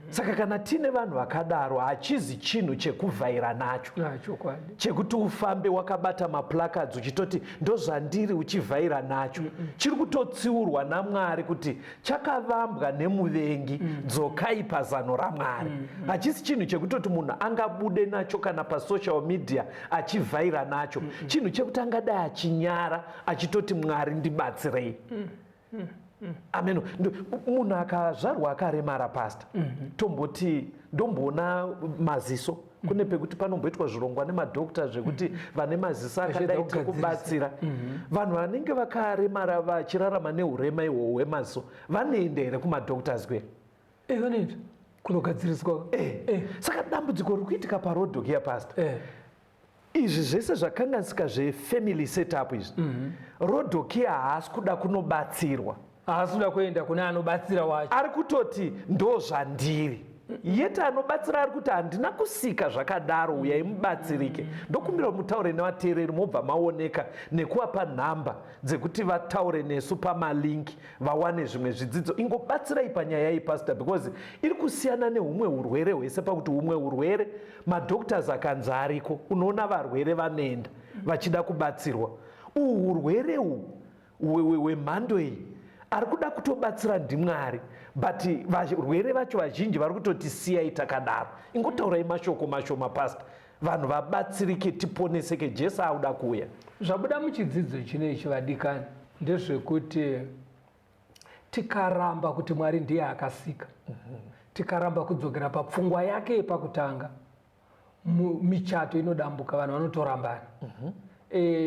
[SPEAKER 3] Saka kana tine vanhu vakadaro, hachizi chinhu chekuvhaira nacho, chekuti ufambe wakabata maplakads uchitoti ndozvandiri uchivhaira nacho. Chiri kutotsiurwa naMwari kuti chakavambwa nemuvengi, dzokai pazano raMwari. Hachisi chinhu chekutoti munhu angabude nacho kana pasocial media achivhaira nacho. Chinhu chekuti angadai achinyara achitoti Mwari ndibatsirei. Amen. Munhu akazvarwa akaremara pastor, tomboti ndomboona maziso, kune pekuti panomboitwa zvirongwa nemadhokta zvekuti vane maziso akadai kubatsira. Vanhu vanenge vakaremara vachirarama neurema ihwohwo hwemaziso vanoenda here kumadhoktas kweri?
[SPEAKER 2] Vanoenda kunogadziriswa.
[SPEAKER 3] Saka dambudziko riri kuitika paRodhokia pastor. Izvi zvese zvakanganisika zvefamily setup izvi, Rodhokia haasi kuda kunobatsirwa.
[SPEAKER 2] Haasi kuda kuenda kuna anobatsira wacho.
[SPEAKER 3] Ari kutoti ndozvandiri. Yeti anobatsira ari kuti handina kusika zvakadaro, uyai mubatsirike. Ndokumbira mutaure nevateereri mobva maoneka nekuvapa nhamba dzekuti vataure nesu pamalinki vawane zvimwe zvidzidzo. Ingobatsirai panyaya iyi pastor, because iri kusiyana nehumwe urwere hwese, pakuti humwe urwere madhoktas akanzi ariko, unoona varwere vanoenda vachida kubatsirwa. Uhu urwere uhu hwemhando iyi ari kuda kutobatsira ndiMwari, but varwere vacho vazhinji vari kutoti siyai takadaro. Ingotaurai mashoko mashoma pastor, vanhu vabatsirike tiponeseke. Jesu auda kuuya.
[SPEAKER 2] Zvabuda muchidzidzo chinechi vadikani ndezvekuti tikaramba kuti Mwari ndiye akasika, tikaramba kudzokera papfungwa yake yepakutanga, michato inodambuka, vanhu vanotorambana.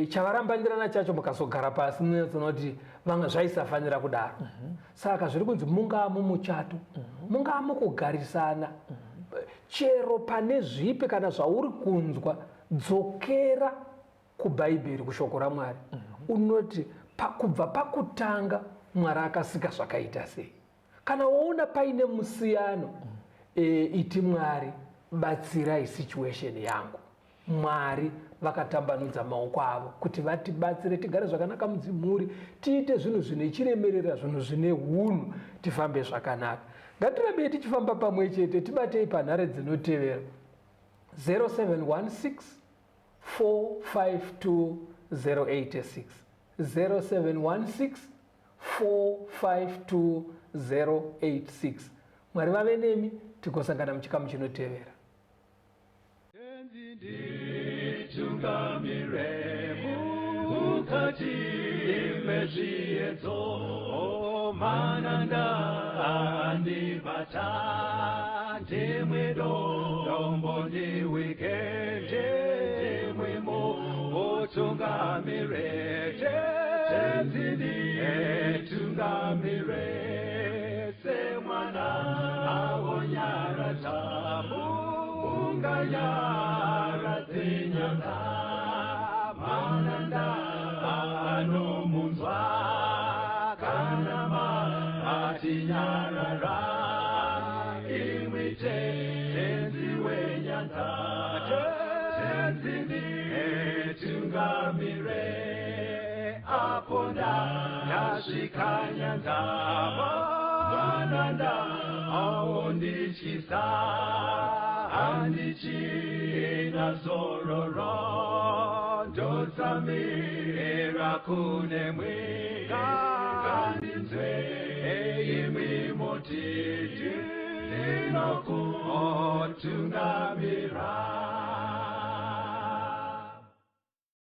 [SPEAKER 2] Chavarambandirana chacho mukazogara pasi munoziva kuti vamwe zvaisafanira kudaro. Saka zviri kunzi mungaa mumuchato, mungaa mukugarisana, chero pane zvipi kana zvauri kunzwa, dzokera kuBhaibheri, kushoko raMwari. Unoti kubva pakutanga Mwari akasika zvakaita sei. Kana waona paine musiyano, iti Mwari batsirai situation yangu. Mwari vakatambanudza maoko avo kuti vatibatsire tigare zvakanaka mudzimhuri, tiite zvinhu zvine chiremerera, zvinhu zvine unhu, tifambe zvakanaka. Ngatirambei tichifamba pamwe chete, tibatei panhare dzinotevera 0716 452 086, 0716 452 086. Mwari vave nemi, tikosangana muchikamu chinotevera.
[SPEAKER 1] Tungamire mukati mezviedzo mananda andibata ndimwedo dombo ndiwikeje ndimwimo otungamire tenzini tungamire semwana awonyara tamu unganyara zinyanga mananda anomunzwa kanama atinyarara imwite tenzi wenyanza tenzini tungamire aponda yasvikanyanza mananda aondichisa andichina zororo ndotsamira kune mwika kandinzwe imwi motiti ndinokutungamira